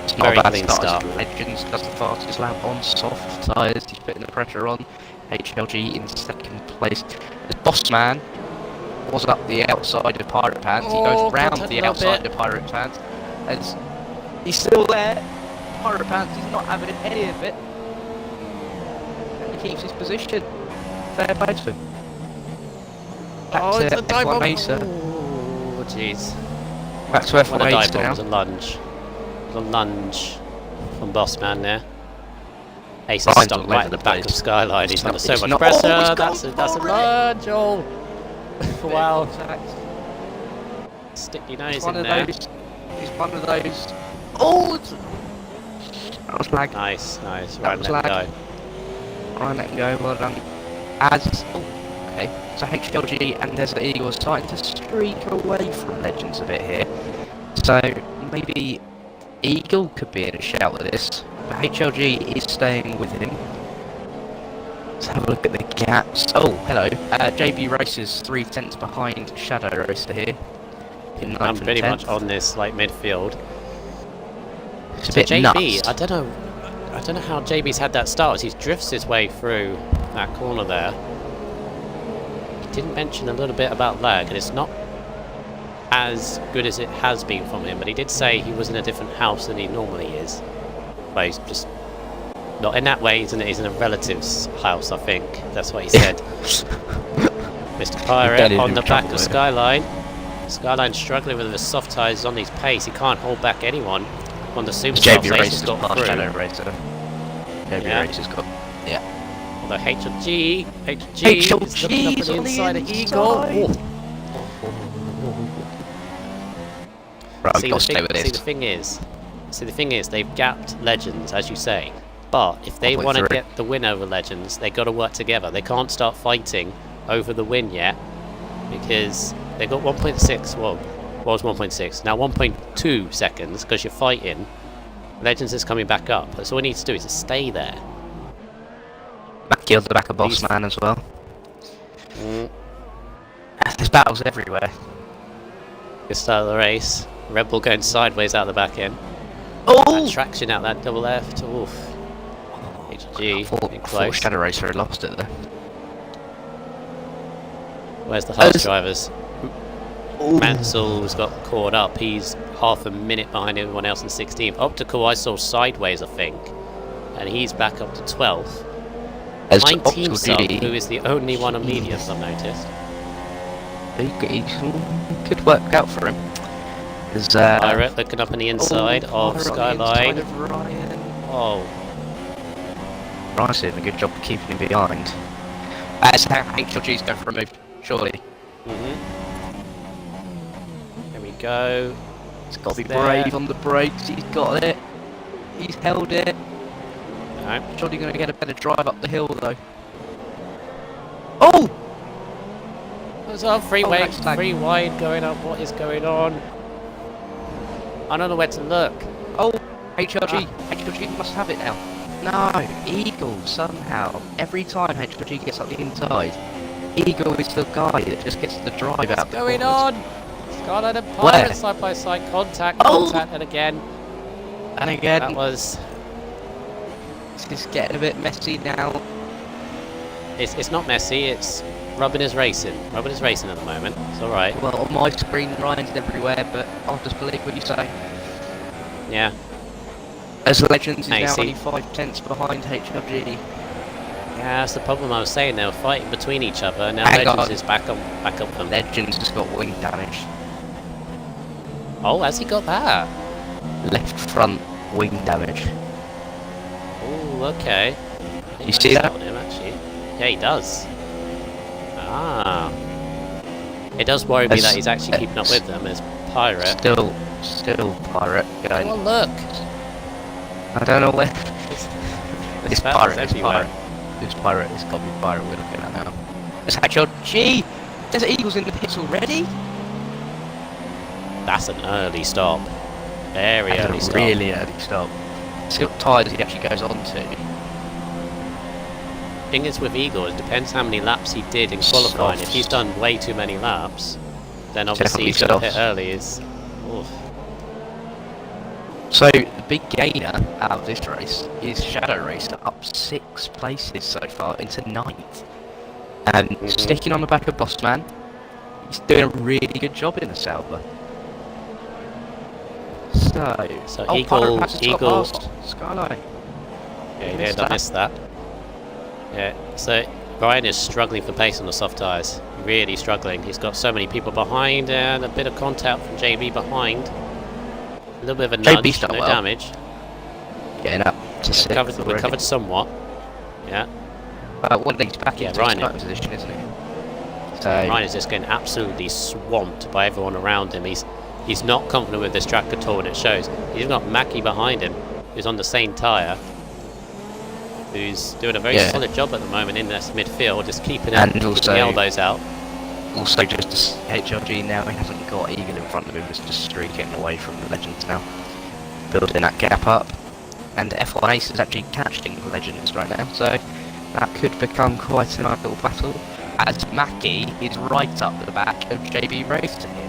It's not a bad start. Legends does the fastest lap on soft tyres. He's putting the pressure on. HLG in second place. The Bossman was up the outside of Pirate Pants. He goes round the outside of Pirate Pants. As he's still there. Pirate Pants is not having any of it. And he keeps his position. Fair play to him. Back to F1 Acer. Oh, jeez. Back to F1 Acer now. It was a lunge. It was a lunge from Bossman there. Ace is stuck right at the back of Skyline. He's under so much pressure. That's a lunge. Oh, wow. Stick your nose He's one in of there. those. He's one of those. Oh! That was lag. Nice. That Right, was let lag. go. Right, let go. Well done. As. Oh, okay. So HLG and Desert Eagle are starting to streak away from Legends a bit here. So maybe Eagle could be in a shout with this. But HLG is staying with him. Let's have a look at the gaps. Oh, hello. JB Racer's 3/10 behind Shadow Racer here. In I'm 9th and pretty much 10th. on this like midfield. It's a So bit JB, nuts. I don't know how JB's had that start as he drifts his way through that corner there. He didn't mention a little bit about lag, and it's not as good as it has been from him, but he did say he was in a different house than he normally is. But he's just not in that way, he's in a relative's house, I think. That's what he said. Mr. Pirate on the back of Skyline. Skyline's struggling with the soft tyres on his pace. He can't hold back anyone. On the super JB soft, Racer's he's got past through. Shadow Racer. JB Yeah. Racer's got. Yeah. Although HLG is HLG looking up at the on the inside of inside. Eagle. Right, See, we've got to stay with the this. thing is, they've gapped Legends, as you say. But if they Halfway want to through. get the win over Legends, they got to work together. They can't start fighting over the win yet, because they got 1.6. Well, was 1.6 now 1.2 seconds because you're fighting. Legends is coming back up. That's all we need to do is to stay there. Mackie on the back of Boss Man as well. There's battles everywhere. Good start of the race. Red Bull going sideways out the back end. Oh! That traction out that double left. Oof. HG I thought getting close. Shadow Racer had lost it there. Where's the fast this- drivers? Mansel's got caught up. He's half a minute behind everyone else in 16th. Optical I saw sideways, I think. And he's back up to 12th. As My team Optical sub, GD, who is the only one on mediums, I've noticed. he could work out for him. There's Pirate looking up on the inside of Pirate on the Skyline. inside of Ryan. Oh, Ryan's doing a good job of keeping him behind. That's how HLG's going for a move, surely. There we go. He's got to be There. brave on the brakes, he's got it. He's held it. No. Surely going to get a better drive up the hill though. Oh! There's a free that's lag. free wide going up. What is going on? I don't know where to look. Oh! HLG! HLG must have it now. No! Eagle, somehow. Every time HLG gets up the inside, Eagle is the guy that just gets the drive out. What's going on? Skyline and Where? Pirate side by side. Contact, Oh! and again. And again, That was... it's getting a bit messy now. It's not messy, it's Robin is racing. Robin is racing at the moment. It's alright. Well, on my screen, Ryan's everywhere, but I'll just believe what you say. Yeah. As Legends is Hey, now see- only 5/10 behind HLG. Yeah, that's the problem I was saying. They were fighting between each other, and now Hang Legends on. is back up them. Legends has got wing damage. Oh, has he got that? Left front wing damage. Oh, okay. You see that? Him, actually. Yeah, he does. Ah. It does worry me that he's actually keeping up with them as Pirate. Still Pirate going. Oh, look! I don't know where. This It's battle's Pirate, it's everywhere. Pirate. It's Pirate, it's got to be Pirate we're looking at now. It's HLG! There's Eagles in the pits already? That's an early stop. Very That's early a stop. really early stop. See what tyres he actually goes on to. Thing is with Eagle, it depends how many laps he did in qualifying. If he's done way too many laps, then obviously he's going to hit early. Oof. So, the big gainer out of this race is Shadow Racer, up 6 places so far, into 9th. And sticking on the back of Bossman, he's doing a really good job in the Sauber. So Eagle, Skyline. Yeah, he did. I missed that. Yeah. So Ryan is struggling for pace on the soft tyres. Really struggling. He's got so many people behind and a bit of contact from JB behind. A little bit of a JB's nudge, done no well. damage. Getting up to 6th already. Recovered somewhat. Yeah. Well, he's back Yeah, into Ryan his starting position, isn't he? So Ryan is just getting absolutely swamped by everyone around him. He's not confident with this track at all, and it shows. He's got Mackie behind him, who's on the same tyre, who's doing a very solid job at the moment in this midfield, just keeping the elbows out. Also, just HLG now, he hasn't got Eagle in front of him, he's just streaking away from the Legends now, building that gap up. And F1 Ace is actually catching the Legends right now, so that could become quite a nice little battle, as Mackie is right up the back of JB Racer here.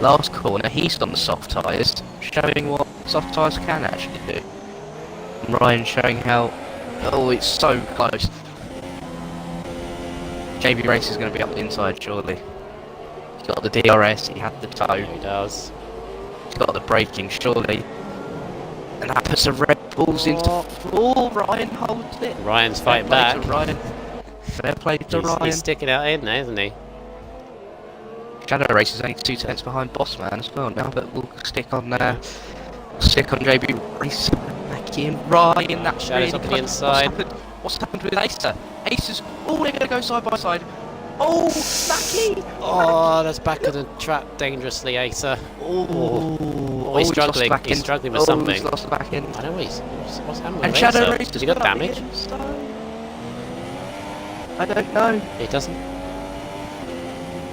Last corner, he's on the soft tyres, showing what soft tyres can actually do. And Ryan showing how, oh, it's so close. JB Racer is going to be up the inside, surely. He's got the DRS, he had the toe. He does. He's got the braking, surely. And that puts the Red Bulls into... Oh, Ryan holds it. Ryan's fighting back. Fair play to Ryan. He's sticking out in there, isn't he? Shadow Race is only 2 tenths behind Bossman as well now, but we'll stick on JB Race, Mackie and Ryan. That's Shadow's really up the inside. What's happened with Acer? Acer's... Oh, they're going to go side by side. Oh, Mackie! Oh, that's back of the track dangerously, Acer. Oh, he's struggling. He's struggling with something. He's lost the back end. I don't know what's happening And with Shadow Acer. Race Has he got damage? I don't know. He doesn't.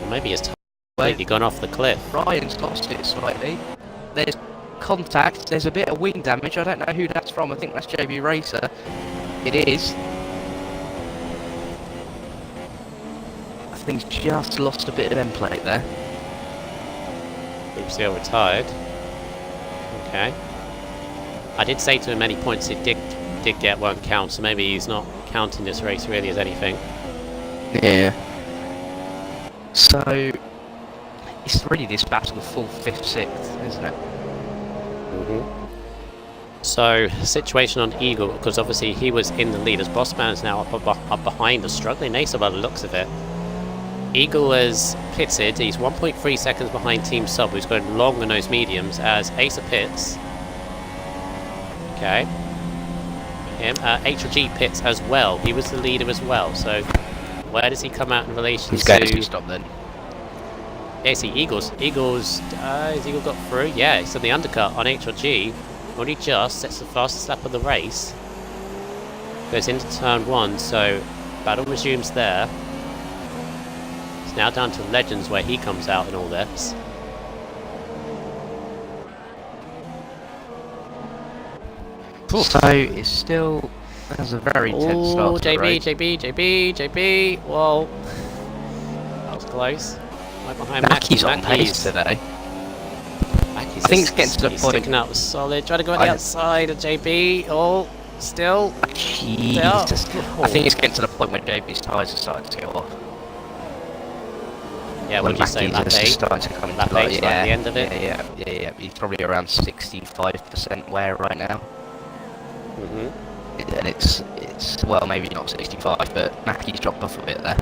Or maybe he's completely gone off the cliff. Ryan's lost it slightly. There's contact. There's a bit of wing damage. I don't know who that's from. I think that's JB Racer. It is. I think he's just lost a bit of end plate there. Group Seal retired. Okay. I did say to him many points he did get won't count, so maybe he's not counting this race really as anything. Yeah. So it's really this battle of 4th, 5th, 6th, isn't it? So situation on Eagle, because obviously he was in the lead, as Bossman's now up behind us, struggling Acer by the looks of it. Eagle is pitted. He's 1.3 seconds behind Team Sub, who's going long on those mediums, as Acer pits. Okay. Him. HLG pits as well. He was the leader as well. So where does he come out in relation He's to... going to stop then. Yeah, see, Eagles, has Eagle got through? Yeah, he's on the undercut on HLG. Only just sets the fastest lap of the race. Goes into turn 1, so battle resumes there. It's now down to Legends where he comes out in all this. So it's still has a very tense start to the race. JB, whoa. That was close. Right behind Mackie's on pace today. I think it's getting to the point. Sticking out the solid, trying to go on the outside of JB. Oh, still. Jesus. I think it's getting to the point where JB's tyres are starting to go off. Yeah, what did you say, lap 8? Starting to come into Lap 8 like the end of it? Yeah. He's probably around 65% wear right now. And it's well, maybe not 65, but Mackie's dropped off a bit there.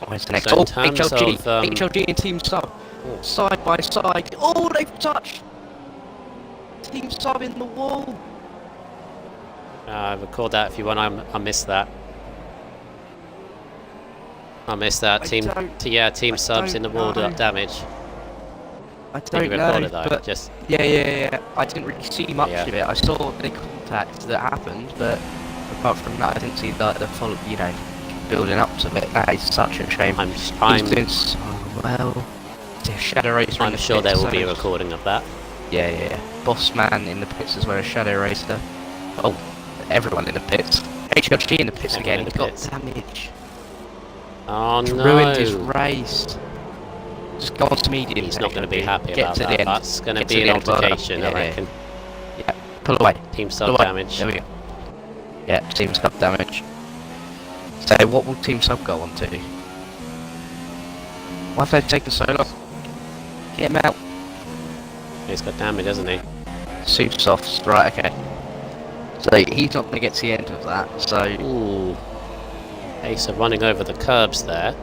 Where's the next? So HLG and Team Sub side by side. Oh, they've touched. Team Sub in the wall. Record that if you want. I missed that. I missed that. Team Subs in the wall damage. I don't know, it though, but just yeah. I didn't really see much of it. I saw the contact that happened, but apart from that, I didn't see the full, building up to it. That is such a shame. He's doing so well. Shadow Racer. I'm sure there will be a recording of that. Yeah. Bossman in the pits as well as Shadow Racer. Oh, everyone in the pits. HLG in the pits again. He got damage. Oh no! Ruined his race. Just go on to medium. He's not going to be happy about that. That's going to be an altercation, I reckon. Yeah, pull away. Team Sub damage. There we go. Yeah, Team Sub damage. So what will Team Sub go on to? Why have they taken so long? Get him out. He's got damage, hasn't he? Super softs, right, okay. So he's not going to get to the end of that, so... Ooh. Acer running over the curbs there.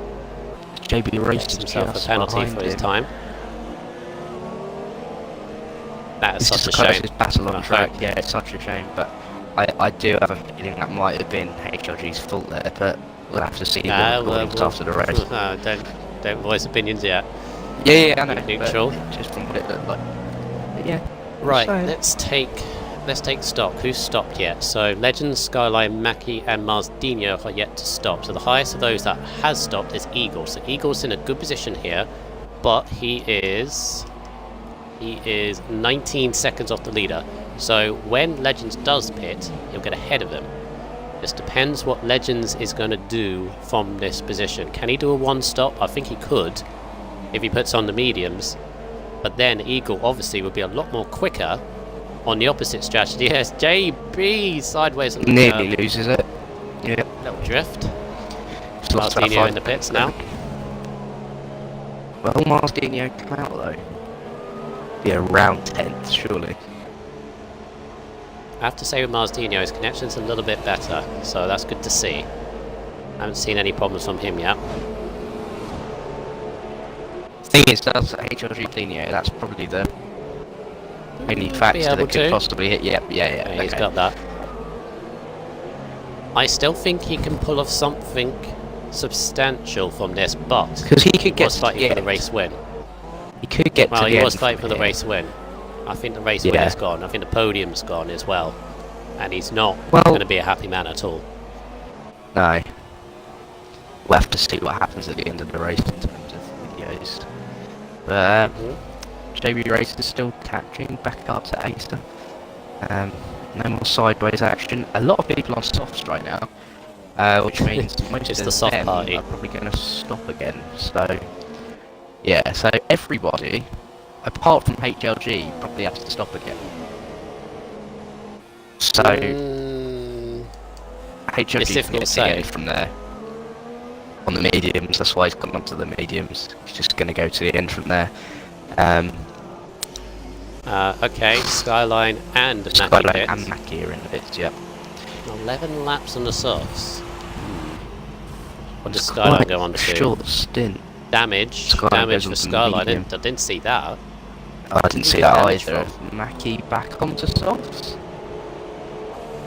JB raced himself a penalty for his time. That is such a shame. This battle on track, it's such a shame, but I do have a feeling that might have been HLG's fault there, but We'll have to see the recordings after the race. Don't voice opinions yet. Yeah, I know. Neutral. Just from what it looked like. But yeah. Right, let's take stock. Who's stopped yet? So Legends, Skyline, Mackie and Marsdino are yet to stop. So the highest of those that has stopped is Eagle. So Eagle's in a good position here, but he is 19 seconds off the leader. So when Legends does pit, he'll get ahead of him. Just depends what Legends is going to do from this position. Can he do a one stop? I think he could if he puts on the mediums. But then Eagle obviously would be a lot more quicker on the opposite strategy. Yes, JB sideways. Nearly loses it. Yeah. Little drift. Marsdino in the pits now. Well, Marsdino come out though. Be around 10th, surely. I have to say with Marsdino, his connection's a little bit better, so that's good to see. I haven't seen any problems from him yet. Thing is, that's HLG Cleanio, that's probably the only factor that could possibly hit. Yeah, He's got that. I still think he can pull off something substantial from this, but because he could get fighting for the race win. He could get well, to he the was end fighting for the race win. I think the race win is gone. I think the podium's gone as well. And he's not going to be a happy man at all. No. We'll have to see what happens at the end of the race in terms of videos. But JB Race is still catching back up to Acer. No more sideways action. A lot of people on softs right now, which means most it's of the soft them party. are probably going to stop again. So, yeah, so everybody, apart from HLG, probably has to stop again. So, HLG can get to the end from there. On the mediums, that's why he's gone onto the mediums. He's just going to go to the end from there. Okay, Skyline and Mackie are in the bits, yeah. 11 laps on the softs. What does Skyline go on to? Short stint. Damage for Skyline. I didn't see that. I didn't see that either. Mackie back onto softs.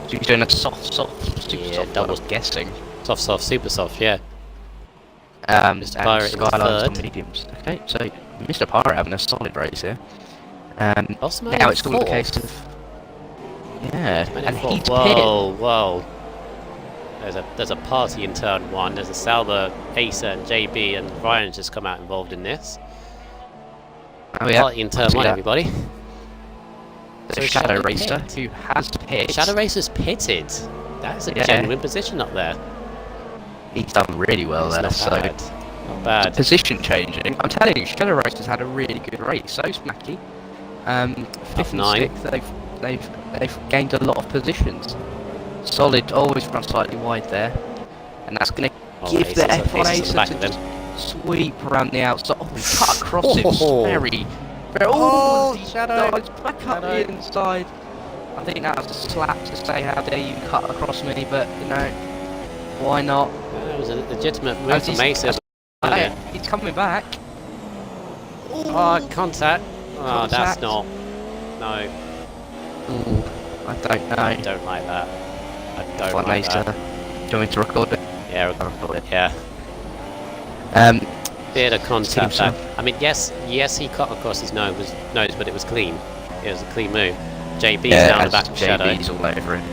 So he's doing a soft, super soft. Double guessing. Soft, super soft, yeah. Mr. Pirate Skyline's on mediums. Okay, so Mr. Pirate having a solid race here. Now it's all a case of and he's whoa. There's a party in turn one. There's a Sauber, Acer, and JB, and Ryan's just come out involved in this. Oh yeah. Party in turn one, everybody. There's a Shadow Racer who has pitted. Shadow Racer's pitted. That's a genuine position up there. He's done really well there. Not bad. Position changing. I'm telling you, Shadow Racer's had a really good race. So's Mackie. 5th and 6th, they've gained a lot of positions. Solid, always run slightly wide there, and that's going to give the F1 Acer to just sweep around the outside. Oh, he cut across it. Very. Shadow! It's back up the inside. I think that was a slap to say, how dare you cut across me, but you know, why not? It was a legitimate move from Acer. He's coming back. Oh, contact. Oh, that's not. No. Ooh, I don't know. I don't like that. I don't like that. Do you want me to record it? Yeah, record it. Yeah. Bit of contact. I mean, yes, he cut across his nose, but it was clean. It was a clean move. JB's down the back of Shadow. JB's all over him.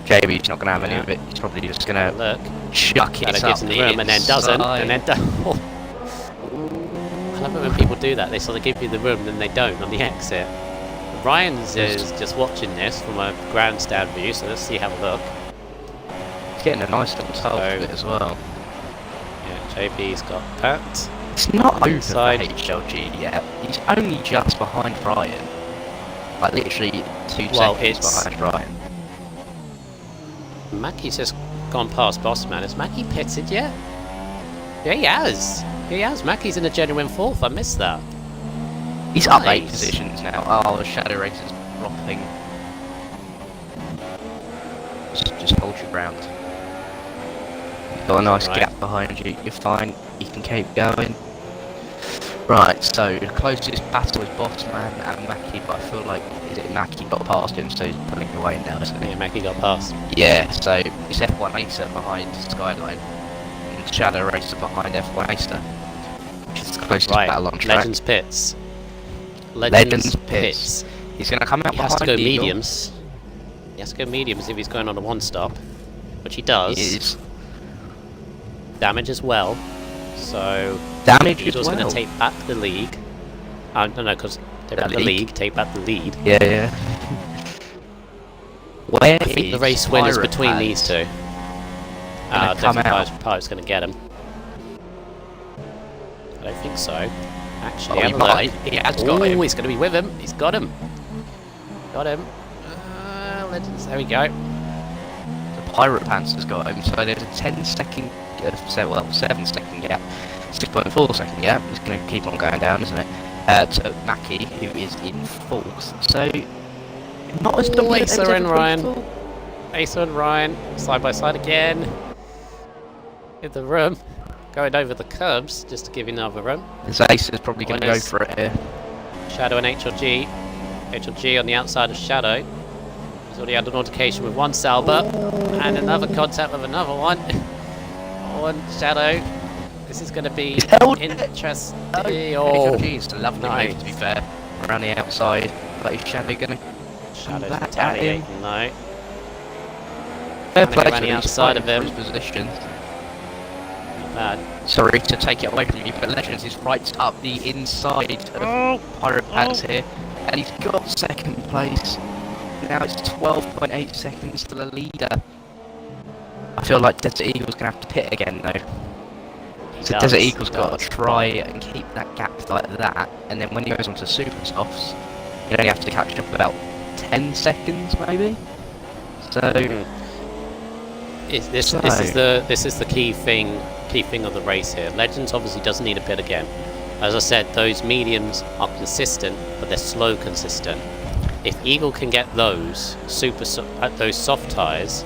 JB's not going to have any of it. He's probably just going to chuck it up the room and then doesn't. And then I love it when people do that. They sort of give you the room and then they don't on the exit. Ryan's is just watching this from a grandstand view, so let's see, have a look. He's getting a nice little tail of it as well. Yeah, JB's got that. It's not over for HLG yet. He's only just behind Ryan. Like literally 2 seconds behind Ryan. Mackie's just gone past Bossman. Has Mackie pitted yet? Yeah, he has. Mackie's in a genuine 4th. I missed that. He's up 8 positions now. Oh, the Shadow Racer's dropping. Just hold your ground. You've got a nice gap behind you. You're fine. You can keep going. Right, so the closest battle is Bossman and Mackie, but I feel like Mackie got past him, so he's pulling away now, isn't he? Yeah, Mackie got past. Yeah, so it's F1 Acer behind Skyline. Shadow Racer behind F1 Acer, which is the closest Right, battle on track. Legends Pits. Legends Pits. He's going to come out He has to behind go Eagle. mediums. He has to go mediums if he's going on a one-stop, which he does. He is. Damage as well. So Damage as Eagle's well. going to take back the league. No, because take back the league, take back the lead. Yeah. Where I think the race win is between these two. I don't think Pirate's going to get him. I don't think so. Actually, he might. He has got him. He's going to be with him. He's got him. Got him. Legends. There we go. The Pirate Panther's got him, so there's a 10-second, 7-second gap, 6.4-second gap. It's going to keep on going down, isn't it? To Mackie, who is in 4th. So, not as dominant as Acer and Ryan. thought. Acer and Ryan, side by side again. In the room. Going over the curbs, just to give you another room. This Acer's probably going to go for it here. Shadow and HLG. HLG on the outside of Shadow. He's already had an altercation with one Sauber. And another contact with another one. One Shadow. This is going to be interesting. HLG is a lovely move, to be fair. Around the outside. But is Shadow going to... Shadow's back at retaliating, him? no. Fair play around to the him, outside he's of him. fighting for his position. Not bad. Sorry to take it away from you, but Legends is right up the inside of Pirate Pants here. And he's got 2nd place. Now it's 12.8 seconds to the leader. I feel like Desert Eagle's going to have to pit again though. So Desert Eagle's got to try and keep that gap like that. And then when he goes on to Super Softs, you only have to catch up about 10 seconds maybe. So... This is the key thing of the race here. Legends obviously doesn't need a pit again. As I said, those mediums are consistent, but they're slow consistent. If Eagle can get those those soft tyres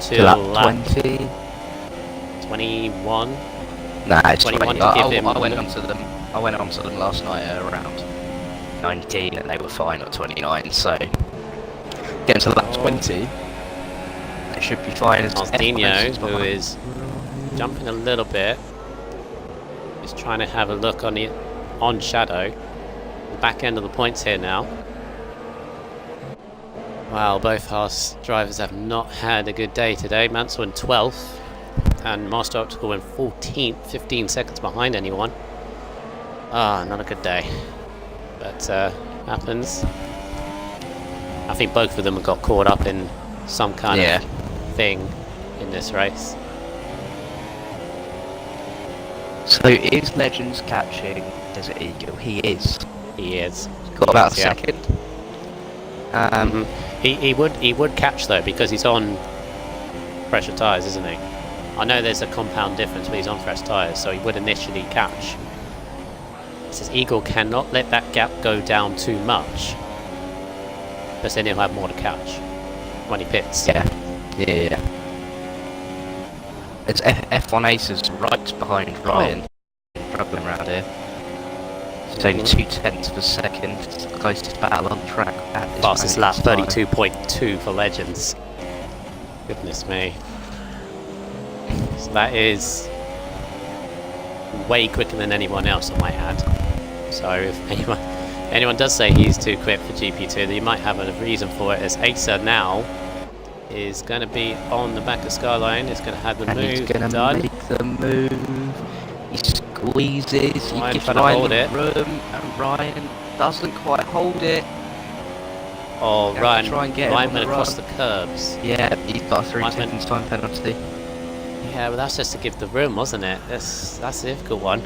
to lap 20, 21. Nah, it's 21 20. to give him. I went onto them last night at around 19, and they were fine at 29. So getting to lap 20. It should be fine. Martinho, who is jumping a little bit, is trying to have a look on Shadow. The back end of the points here now. Wow, both Haas drivers have not had a good day today. Mansell in 12th and Master Optical in 14th, 15 seconds behind anyone. Not a good day. But happens. I think both of them have got caught up in some kind of thing in this race. So is Legends catching Desert Eagle? He is. He is. He's got about a second. He would catch though, because he's on fresher tyres, isn't he? I know there's a compound difference, but he's on fresh tyres, so he would initially catch. It says Eagle cannot let that gap go down too much, because then he'll have more to catch when he pits. Yeah. It's F1 Aces right behind Ryan. Struggling around here. It's only 0.2 of a second. It's the closest battle on track. Fastest lap, 32.2 for Legends. Goodness me. So that is way quicker than anyone else, I might add. So if anyone does say he's too quick for GP2, you might have a reason for it, as Acer now is going to be on the back of Skyline. Is going to have the move he's going to make the move. He squeezes. He gives Ryan the room, and Ryan doesn't quite hold it. Oh, Ryan went across the the curbs. Yeah, he's got a 3 seconds time penalty. Yeah, well, that's just to give the room, wasn't it? That's a difficult one.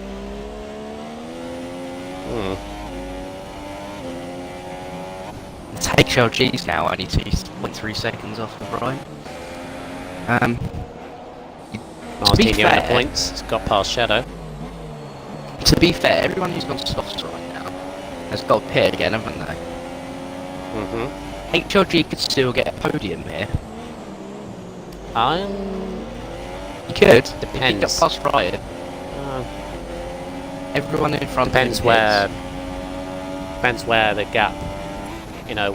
It's HLG's now only 2.3 seconds off of Ryan. Martinho on the points. He's got past Shadow. To be fair, everyone who's gone softs right now has got a pit again, haven't they? HLG could still get a podium here. He could. Depends. If he got past Ryan. Everyone in front depends where the gap,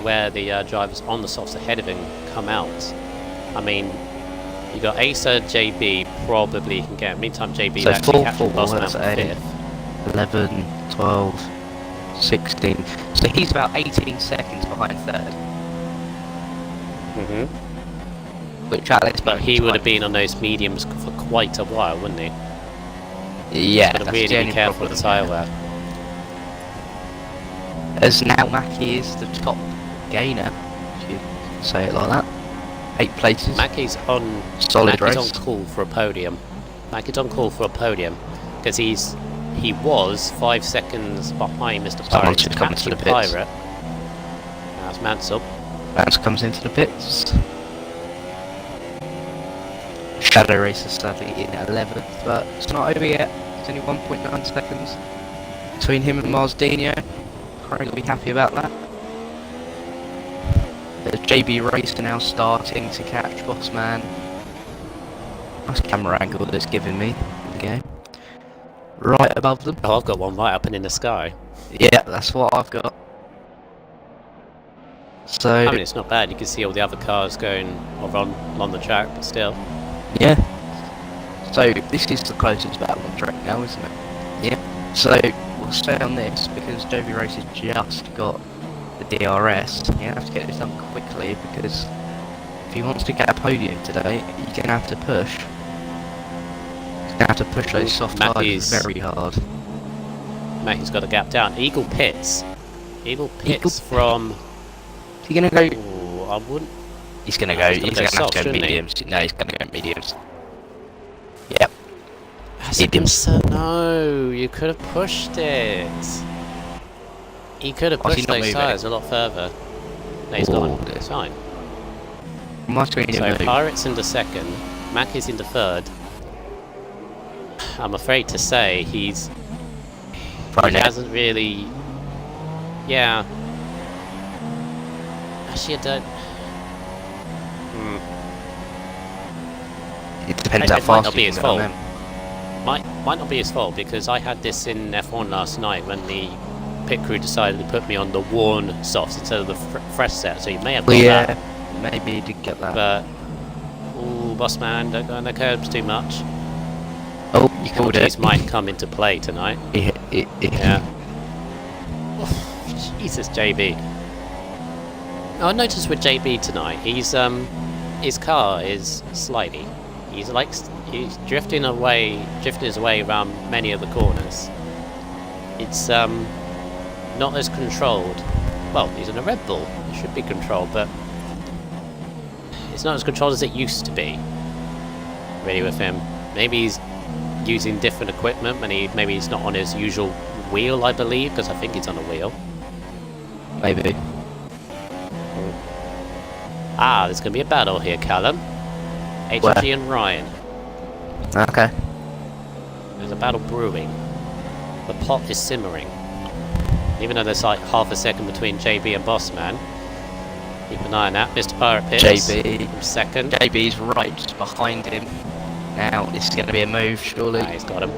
where the drivers on the softs ahead of him come out. I mean, You got Acer, JB, probably can get. Meantime, JB So actually 4, catching 4, Bossman that's for 8, 5th. 11, 12, 16. So he's about 18 seconds behind 3rd. Which at this But moment he in would have time- been on those mediums for quite a while, wouldn't he? Yeah, Got to that's really the be only careful with problem, the tyre wear. As now Mackie is the top gainer, if you say it like that. 8 places. Mackey's on. Solid Mackey's race. on call for a podium. Mackey's on call for a podium because he was 5 seconds behind Mr. Someone's Pirate. just coming to Captured the a pits. Pirate. That's Mansell. Vance comes into the pits. Shadow Racer sadly in 11th, but it's not over yet. It's only 1.9 seconds between him and Marsdino. Probably gonna be happy about that. There's JB Racer now starting to catch Bossman. Nice camera angle that's given me in the game. Right above them. Oh, I've got one right up and in the sky. Yeah, that's what I've got. So I mean, it's not bad. You can see all the other cars going along the track, but still. yeah. So this is the closest battle on track now, isn't it? Yeah. So we'll stay on this because JB Race has just got the DRS. You have to get this done quickly because if he wants to get a podium today, you're gonna have to push. He's gonna have to push those soft Mackey's- tires very hard. Mackey's got a gap down. Eagle pits. Eagle pits from. Is he gonna go? Ooh, I wouldn't. He's gonna No, go. he's He's gonna gonna go have soft, to go shouldn't he? mediums. No, he's gonna go mediums. Yep. Has it been so? No, you could have pushed it. He could have Why is he pushed not those moving? tires a lot further. No, he's Oh, gone. dear. It's fine. My screen So didn't move. Pirate's into 2nd, Mack is into 3rd. I'm afraid to say he Right, hasn't really. Yeah. Actually, I don't. It depends It how might fast not be you his can go on fault. them. Might not be his fault because I had this in F1 last night when the pit crew decided to put me on the worn softs instead of the fresh set. So you may have got Well, yeah, that, maybe you did get that. but ooh, boss man, don't go on the curbs too much. Oh, you called These it. might come into play tonight. Yeah. Oh, Jesus, JB. I noticed with JB tonight, his car is slidey. He's drifting his way around many of the corners. It's not as controlled. Well, he's in a Red Bull. It should be controlled, but it's not as controlled as it used to be. Really, with him, maybe he's using different equipment. Maybe he's not on his usual wheel, I believe, because I think he's on a wheel. Maybe. Ah, there's going to be a battle here, Callum. HG and Ryan. Okay. There's a battle brewing. The pot is simmering. Even though there's like half a second between JB and Bossman. Keep an eye on that. Mr. Pirate Pits JB. from 2nd. JB's right just behind him. Now, this is going to be a move, surely. Ah, he's got him.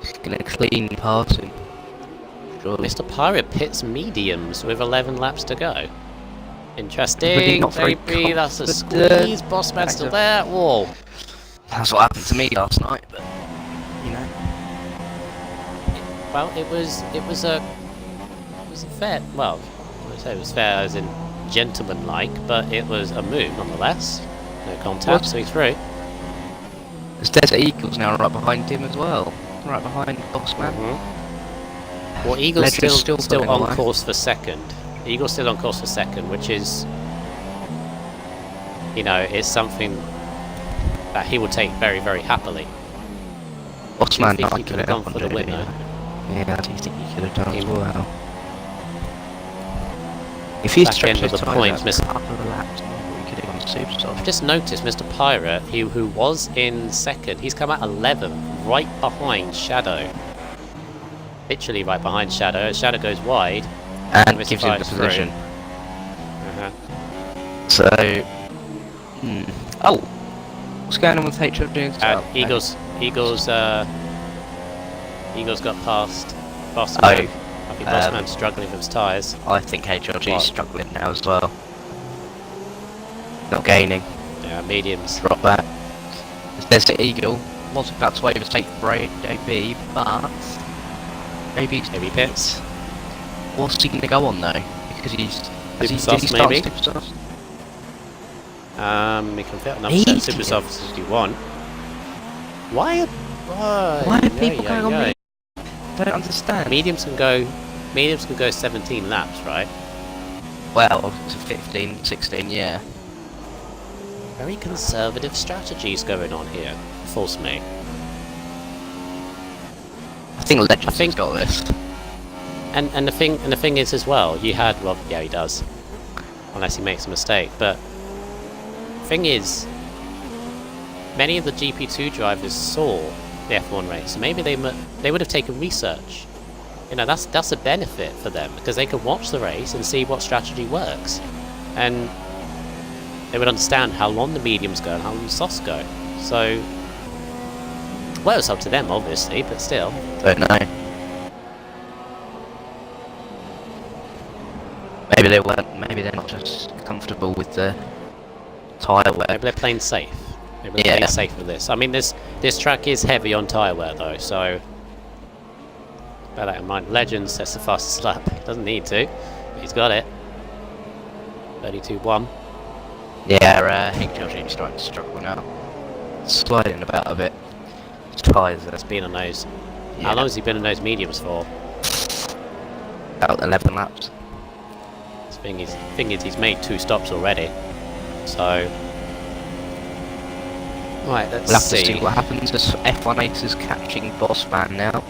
He's going to clean past him. Surely. Mr. Pirate Pits mediums with 11 laps to go. Really Interesting. not very JB, that's a confident. squeeze. Bossman still there. Whoa. That's what happened to me last night, but, you know. Well, it was a fair. Well, I say it was fair as in gentleman-like, but it was a move nonetheless. No contact, so he's through. There's Desert Eagles now right behind him as well. Right behind Bossman. Well, Eagle's Legend's still pulling on away. course for 2nd. Eagle's still on course for 2nd, which is, you know, it's something that he will take very, very happily. Bossman, think I he could could have have gone gone for the win, though? Yeah, I do think he could have done as He- well. If he's Back end stretched of his the tyres points, out Mr. a couple of laps, he could have gone super soft. Just notice Mr. Pirate, who was in 2nd, he's come out 11th, right behind Shadow. Literally right behind Shadow. As Shadow goes wide, And Mr. gives him the Pirate's through. position. So, oh, what's going on with HFG and stuff? Eagles got past Bossman. Oh, I think Bossman's struggling with his tyres. I think HLG What? is struggling now as well. Not gaining. Mediums. Drop that. There's the Eagle. Was about to overtake Bahrain JB, but maybe pits. What's he gonna go on though? Because did he Supersoft, start maybe? Supersoft? We can fit another Medium. set. Supersoft 61. Why Why are people going on medium? I don't understand. Mediums can go 17 laps, right? Well, to 15, 16, yeah. Very conservative strategies going on here. False me. I think Legends got this. And the thing is as well, you had yeah, he does. Unless he makes a mistake. But thing is, many of the GP2 drivers saw the F1 race. So maybe they would have taken research. You know, that's a benefit for them because they can watch the race and see what strategy works, and they would understand how long the mediums go and how long the softs go. So, well, it's up to them, obviously, but still. Don't know. Maybe they weren't. Maybe they're not just comfortable with the tyre wear. Maybe they're playing safe. Maybe they're playing safe with this. I mean, this track is heavy on tyre wear though, so bear that in mind. Legends sets the fastest lap. Doesn't need to, but he's got it. 32.1. Yeah, HLG's starting to struggle now. Sliding about a bit. Tyres. It's been on those. Yeah. How long has he been in those mediums for? About 11 laps. Thing is, he's made 2 stops already. So, right, let's We'll have to see. see what happens as F1 Ace is catching Boss Man now.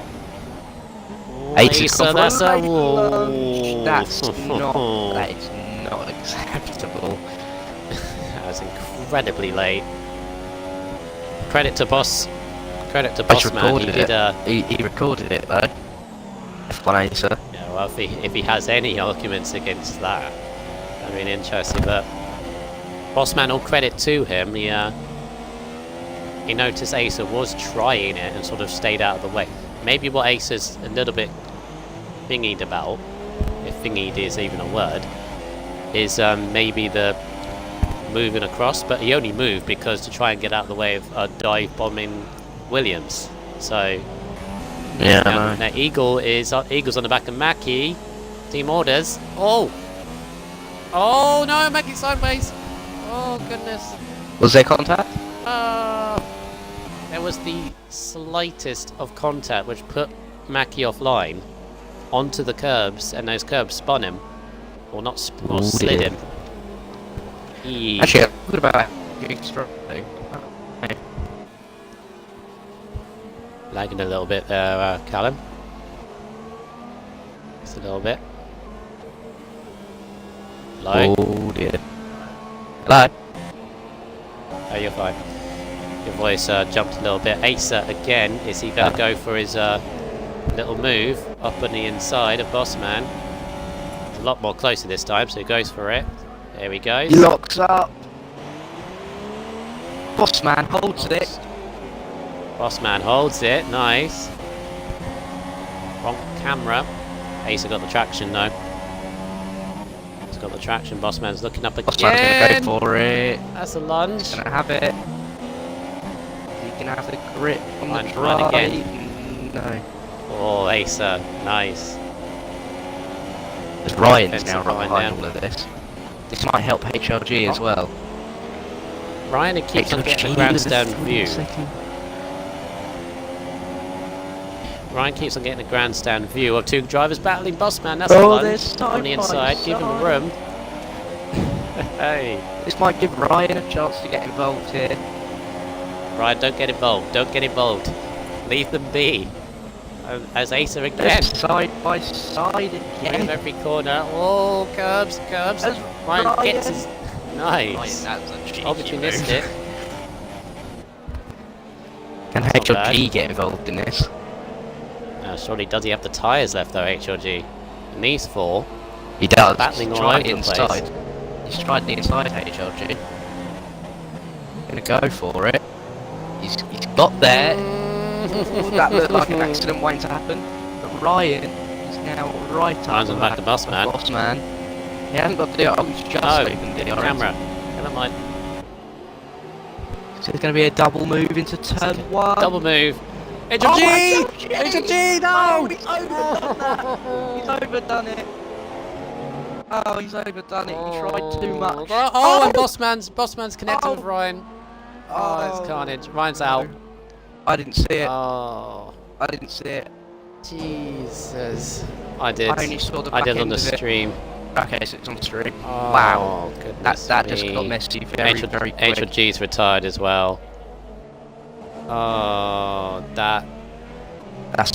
Ace, that's a wall. That is not acceptable. That was incredibly late. Credit to Boss Man. He recorded it though. F1 Acer. Yeah, well, if he has any arguments against that, I mean, interesting. But Bossman, all credit to him. He noticed Acer was trying it and sort of stayed out of the way. Maybe what Acer's a little bit thingied about, if thingied is even a word, is maybe the moving across. But he only moved because to try and get out of the way of dive bombing Williams. So. Yeah, now Eagle's on the back of Mackie. Team orders. Oh no, Mackie sideways. Oh goodness. Was there contact? There was the slightest of contact which put Mackie offline onto the curbs, and those curbs spun him, or not, slid him. Actually, what about getting struggling? Lagging a little bit there, Callum. Just a little bit. Hello? Oh dear. Hello? Oh, you're fine. Your voice jumped a little bit. Acer again. Is he going to go for his little move up on the inside of Bossman? It's a lot more closer this time, so he goes for it. There he goes. He locks up. Bossman holds it. Bossman holds it, nice. Wrong camera. Acer got the traction though. He's got the traction, Bossman's looking up again. Bossman's gonna go for it. That's a lunge. He's gonna have it. He can have the grip on the drive. Run again. No. Oh, Acer, nice. Ryan's now right behind all of this. This might help HLG as well. Ryan keeps on getting the grandstand view. Ryan keeps on getting a grandstand view of 2 drivers battling. Bossman, that's a lunge on the inside. Give him room. Hey. This might give Ryan a chance to get involved here. Ryan, don't get involved. Don't get involved. Leave them be. As Acer again. Side by side again. Every corner. Oh, curbs. Ryan gets his... Nice. Obviously missed it. Can HLG get involved in this? Surely does he have the tyres left though, HLG? And these 4. He does. Battling He's all over the the inside. place. He's tried the inside HLG. Gonna go for it. He's got there. Ooh, that looked like an accident waiting to happen. But Ryan is now right up. Ryan's on the back of Bossman. Bossman. He hasn't got the DRS. Oh, he's just opened the DRS. Camera. Never mind. So there's going to be a double move into turn 1. Double move. HLG! HLG, no! He's overdone that! He's overdone it. Oh, he's overdone it. He tried too much. Oh, and Bossman's connected with Ryan. Oh, it's carnage. Ryan's out. I didn't see it. Oh, I didn't see it. Jesus. I did. I only saw the I back did on end the of it. stream. Okay, so it's on stream. Oh, Wow. goodness That me. just got messy very quick. HLG's retired as well. Oh, That's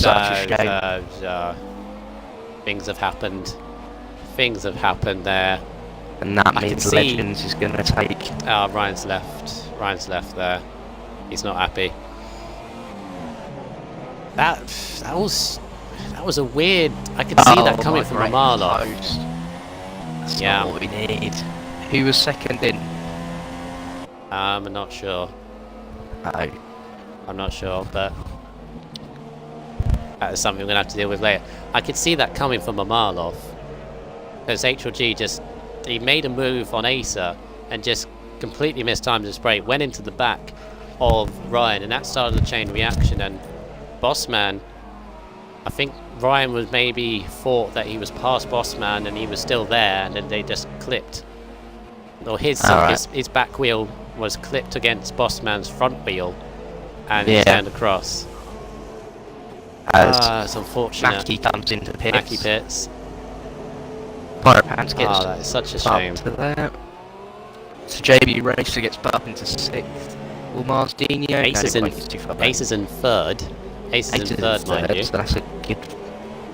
such a shame. Things have happened. Things have happened there. And that I can means see- Legends is going to take... Oh, Ryan's left. Ryan's left there. He's not happy. That was a weird. I could see that coming from Amarlov. That's Yeah. not what we need. Who was second in? I'm not sure. Oh. I'm not sure, but that is something we're gonna have to deal with later. I could see that coming from Amarlov, because HLG he made a move on Acer and just completely mistimed his spray, went into the back of Ryan, and that started the chain reaction. And Bossman, I think Ryan was maybe thought that he was past Bossman and he was still there, and then they just clipped. Or his back wheel was clipped against Bossman's front wheel, and he turned across. It's unfortunate. Mackie comes into pits. Mackie pits. Pirate Pants gets that is such a shame. to that. So JB Racer gets bumped into 6th. Will Marsdino... Ace is in third. Ace is in third, mind you. So that's a good...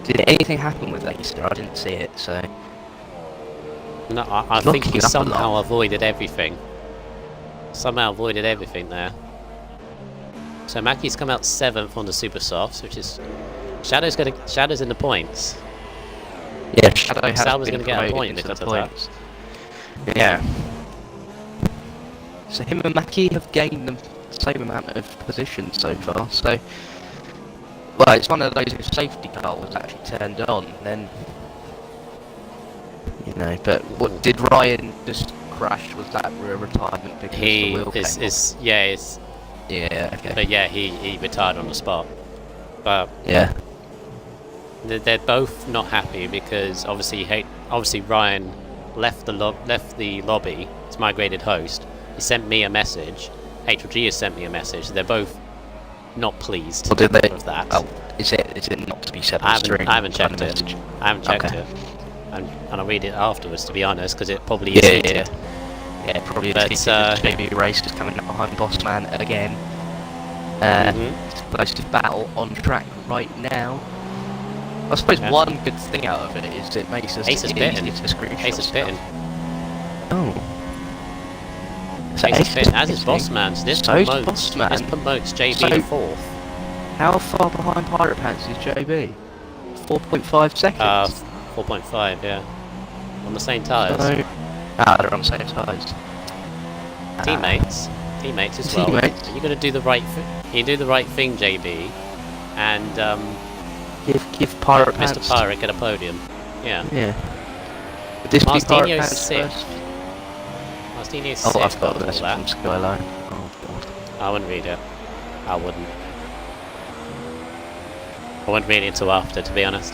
Did anything happen with Acer? I didn't see it, so... No, I think he somehow avoided everything. Somehow avoided everything there. So Mackie's come out 7th on the Super Softs, which is... Shadow's in the points. Yeah, Shadow has Salva's been going to get a point promoted because into of the that. points. Yeah. So him and Mackie have gained the same amount of positions so far, so... Well, it's one of those if safety car was actually turned on, then... You know, but what did Ryan just crash? Was that a retirement because the wheel came off? Yeah, okay. but yeah, he retired on the spot. But yeah, they're both not happy because obviously Ryan left the lobby. It's migrated host. He sent me a message. HLG has sent me a message. They're both not pleased well, did they? with that. Oh, is it not to be said? I haven't checked it. I haven't checked it. And I'll read it afterwards, to be honest, because it probably is heated. Yeah, probably but, is heated. JB Race is coming up behind Bossman again. Explosive battle on track right now. I suppose one good thing out of it is it makes us Ace is pitting. Ace is pitting. Oh. So Ace is pitting, as is Bossman. This promotes JB in 4th. How far behind Pirate Pants is JB? 4.5 seconds. 4.5, yeah. On the same tyres. They're on the same tyres. Teammates as well. Teammates. You're gonna do the right you do the right thing, JB, and give Pirate Pants. Mr. Pirate get a podium. Yeah. Yeah. Would this be Pirate Pants 6th. Marsdino's 6th. Oh, I've got this that. from Skyline. Oh god. I wouldn't read it. I wouldn't read it until after, to be honest.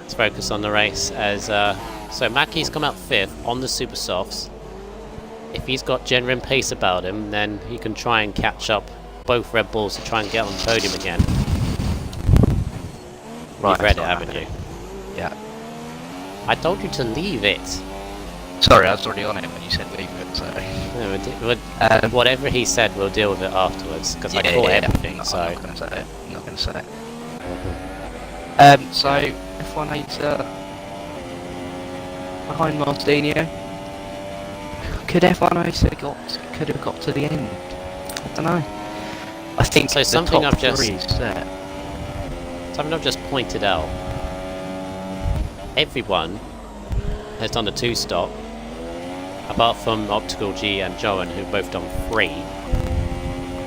Let's focus on the race as so Mackie's come out 5th on the Super Softs. If he's got genuine pace about him, then he can try and catch up both Red Bulls to try and get on the podium again. Right, you've read it, haven't you? Yeah. I told you to leave it. Sorry, I was already on it when you said leave it, so... No, whatever he said, we'll deal with it afterwards, because I caught everything, I'm so... I'm not going to say it. So, F1 Acer behind Marsdino. Could F1 Acer could have got to the end? I don't know. I think so. The Something top I've just three is set. Something I've just pointed out. Everyone has done a 2-stop, apart from Optical G and Joan, who've both done 3,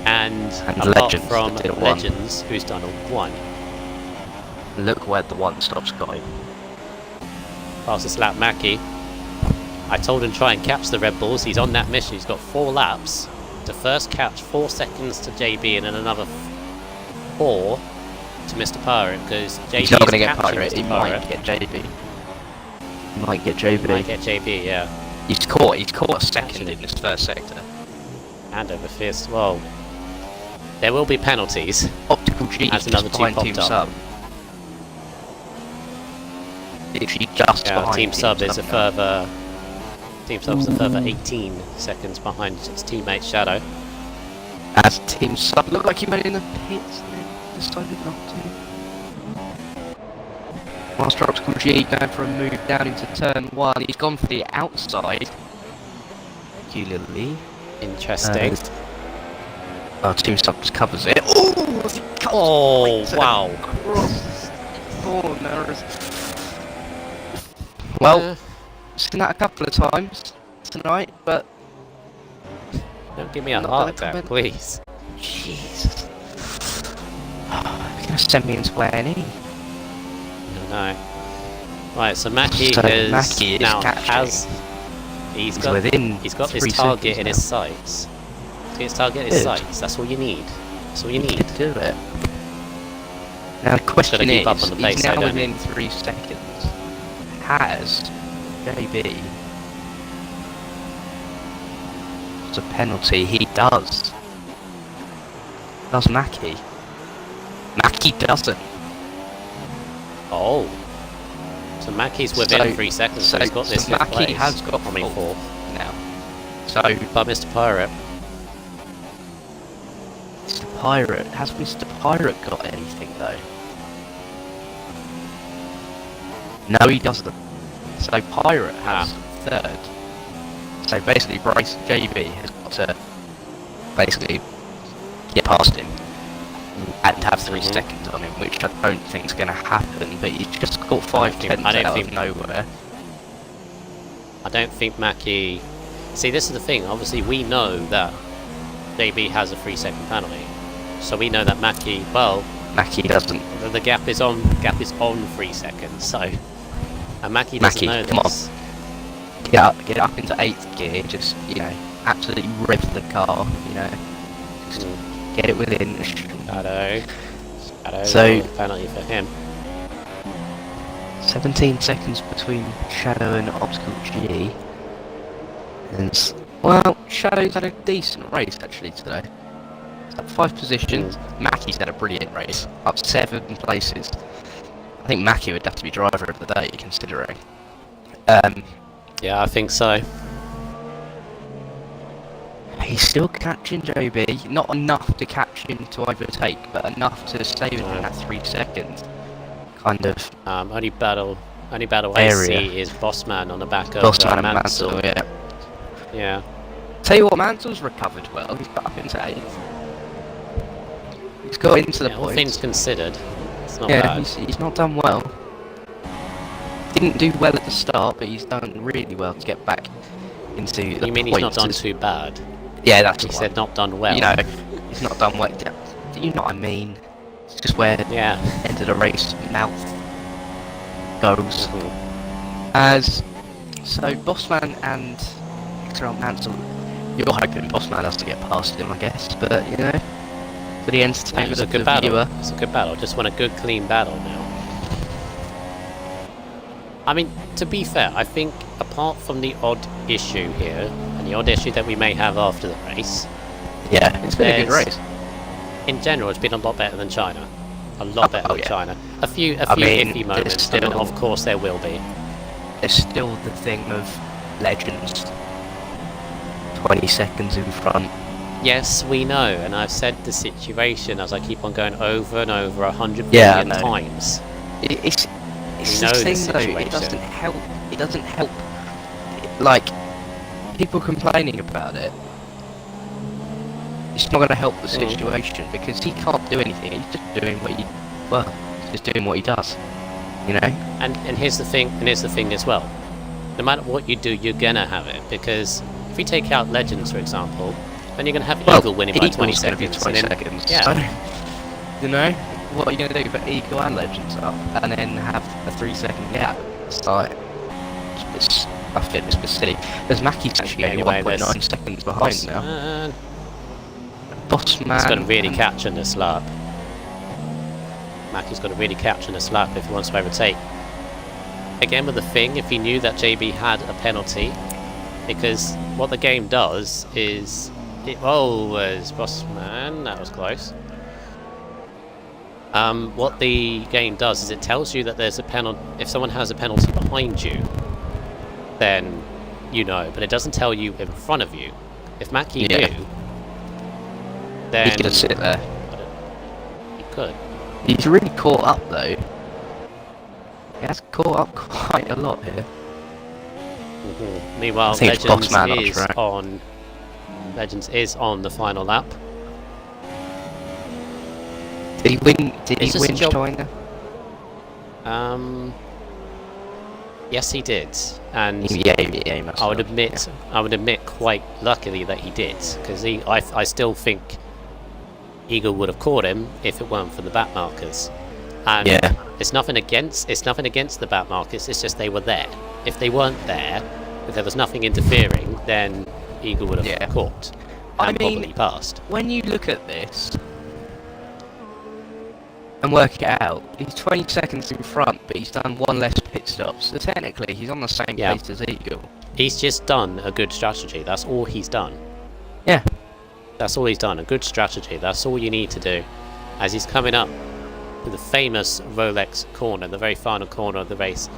and apart Legends from that did a 1. Legends, who's done a 1. Look where the 1-stop's going. Fastest lap, Mackie. I told him try and catch the Red Bulls. He's on that mission. He's got 4 laps. The first catch, 4 seconds to JB, and then another 4 to Mr. Pirate, because JB He's not is going to get catching Pirate. Mr. He Pirate. might get JB. He might get JB. Might get JB, yeah. He's caught a second in this first sector. And over fist. Well, there will be penalties. Optical G As just another team behind Team popped Sub. Literally just Yeah, behind Team Sub is a now. further. Team Sub's a further 18 seconds behind its teammate Shadow. As Team Sub looked like he went in the pits and then decided not to. Master Optical G going for a move down into turn 1. He's gone for the outside. Peculiarly. Interesting. Team Sub just covers it. Oh, Wow. Corners. Well, seen that a couple of times tonight, but Don't give me a Not heart gonna attack, comment. please. Jesus. You're gonna send me into A&E. No. Right, so Mackie So has Mackie is now catching. he's He's within his 3 target seconds in now. his sights. To get his target in his Good. sights. That's all you need. That's all you He need. could do it. Now the question Gotta keep up is, on the pace he's though, now don't within 3 seconds. Has JB it's a penalty? He does. Does Mackie? Mackie doesn't. Oh. So Mackie's within So- 3 seconds, so he's got this fifth Mackie place. has got I mean, fourth fourth. now. So But Mr. Pirate. Mr. Pirate, has Mr. Pirate got anything though? No, he doesn't. So Pirate has third. So basically, Bryce JB has got to basically get past him and have 3 Mhm. seconds on him, which I don't think is going to happen. But he's just got 5 tenths I don't out think- of nowhere. I don't think Mackie... See, this is the thing. Obviously, we know that JB has a 3-second penalty. So we know that Mackie, well, Mackie doesn't. the gap is on 3 seconds, so... And Mackie doesn't Mackie, know come on. this. Get up into 8th gear. Just absolutely rev the car. Just get it within. Shadow. So- penalty for him. 17 seconds between Shadow and Optical G. And well, Shadow's had a decent race actually today. He's up 5 positions. Mackie's had a brilliant race, up 7 places. I think Mackie would have to be driver of the day, considering. Yeah, I think so. He's still catching JB, not enough to catch him to overtake, but enough to stay within that 3 seconds. Kind of Only battle I Area. see is Bossman on the back of Bossman and Mansell. Mansell, yeah. Yeah. Tell you what, Mansell's recovered well. He's got up into 8th. He's got into the Yeah, all points. things considered, it's not Yeah, bad. he's not done well. Didn't do well at the start, but he's done really well to get back into the You mean points. he's not done too bad? Yeah, that's He the said one. not done well. He's not done well. You know what I mean? It's just where Yeah. end of the race mouth goes. Mhm. As so, Bossman and Extra Mansell. You're hoping Bossman has to get past him, I guess, but for the Yeah, entertainment it's a of good the battle. viewer. It's a good battle. Just want a good, clean battle now. I mean, to be fair, I think apart from the odd issue here, and the odd issue that we may have after the race, Yeah, it's been a good There's- race. in general, it's been a lot better than China. A lot better than yeah. China. A few I mean, iffy there's moments. I mean, still- of course there will be. There's still the thing of legends. 20 seconds in front. Yes, we know, and I've said the situation as I keep on going over and over 100 Yeah, I billion know. times. It's know the the thing though. It situation. doesn't help. It doesn't help. Like people complaining about it. It's not going to help the situation because he can't do anything. He's just doing what he's just doing what he does. And here's the thing. And here's the thing as well. No matter what you do, you're gonna have it because if we take out Legends, for example, then you're gonna have Eagle winning by 20 Eagle's gonna seconds. be 20 and then- seconds. yeah. So, what are you going to do? Put Eagle and Legends up and then have a 3-second gap? It's like, I think it's silly. There's Mackie's actually only Anyway, 1.9 there's seconds behind now. Bossman. Boss man. He's got to really catch in this lap. Mackey's got to really catch in this lap if he wants to overtake. Again with the thing, if he knew that JB had a penalty, because what the game does is... was Bossman, that was close. What the game does is it tells you that there's a penalty. If someone has a penalty behind you, then you know, but it doesn't tell you in front of you. If Mackie knew, then... He could sit there. He could. He's really caught up though. He has caught up quite a lot here. Meanwhile, Legends is on the final lap. Did he win? Did he win China? Yes, he did, and yeah, I would admit quite luckily that he did, because I still think Eagle would have caught him if it weren't for the back markers. And it's nothing against the back markers. It's just they were there. If they weren't there, if there was nothing interfering, then Eagle would have caught and probably passed. When you look at this and work it out, he's 20 seconds in front, but he's done one less pit stop. So technically, he's on the same pace as Eagle. He's just done a good strategy. That's all he's done. Yeah. That's all he's done. A good strategy. That's all you need to do. As he's coming up to the famous Rolex corner, the very final corner of the race.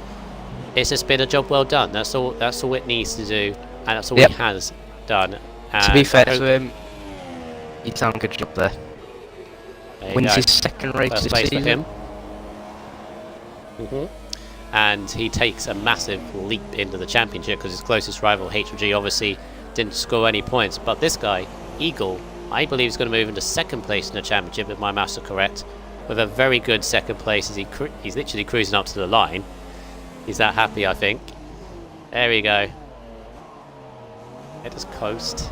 It's just been a job well done. That's all it needs to do, and that's all he has done. And to be fair to him, he's done a good job there. Wins his second race this season. For him. And he takes a massive leap into the championship because his closest rival, HG, obviously didn't score any points. But this guy, Eagle, I believe is going to move into second place in the championship, if my maths are correct, with a very good second place as he's literally cruising up to the line. He's that happy, I think. There we go. Let us coast.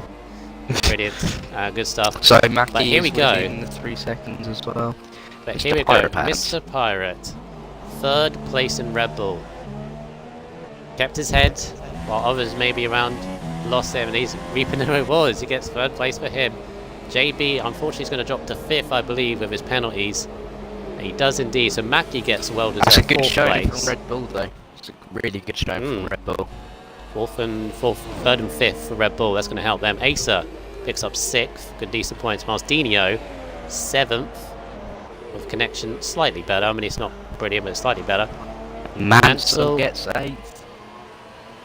Brilliant. Good stuff. So Mackie but here we go. In the 3 seconds as well. But here we go. Mr. Pirate. Third place in Red Bull. Kept his head while others maybe around lost him, and he's reaping the rewards. He gets third place for him. JB, unfortunately, is going to drop to fifth, I believe, with his penalties. He does indeed. So Mackie gets well-deserved That's a good fourth showing place. from Red Bull, though. It's a really good showing from Red Bull. Third and fifth for Red Bull. That's going to help them. Acer picks up sixth. Good, decent points. Maldinho, seventh. With connection slightly better. I mean, it's not brilliant, but it's slightly better. Mansell gets eighth.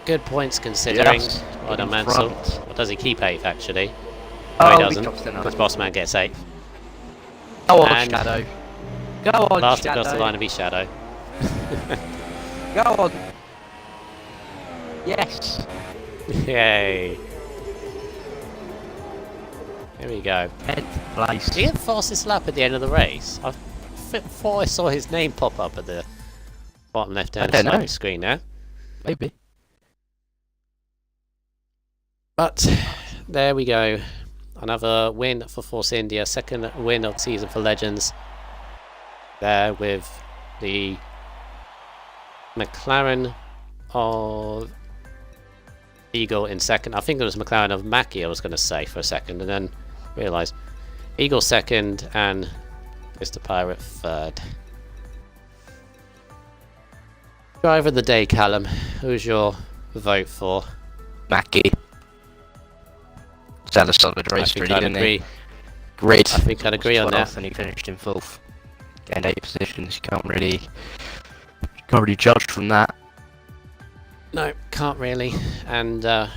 Good points considering. Yes, well done, Mansell. Or does he keep eighth, actually? No, he doesn't, because Bossman gets eighth. Go on, Shadow. Go on, last Shadow. across the line will be Shadow. Go on. Yes. Yay. Here we go. 10th place. Did he get fastest lap at the end of the race? I thought I saw his name pop up at the bottom left-hand side of the screen there. Maybe. But there we go. Another win for Force India. Second win of the season for Legends. There with the McLaren of Eagle in second. I think it was McLaren of Mackie I was going to say for a second, and then realised Eagle second and Mr. Pirate third. Driver of the day, Callum. Who's your vote for? Mackie. He's had a solid race, really, didn't he? Great. I think I'd agree on that. And he finished in fourth. Gained 8 positions. You can't really judge from that. No, can't really. And as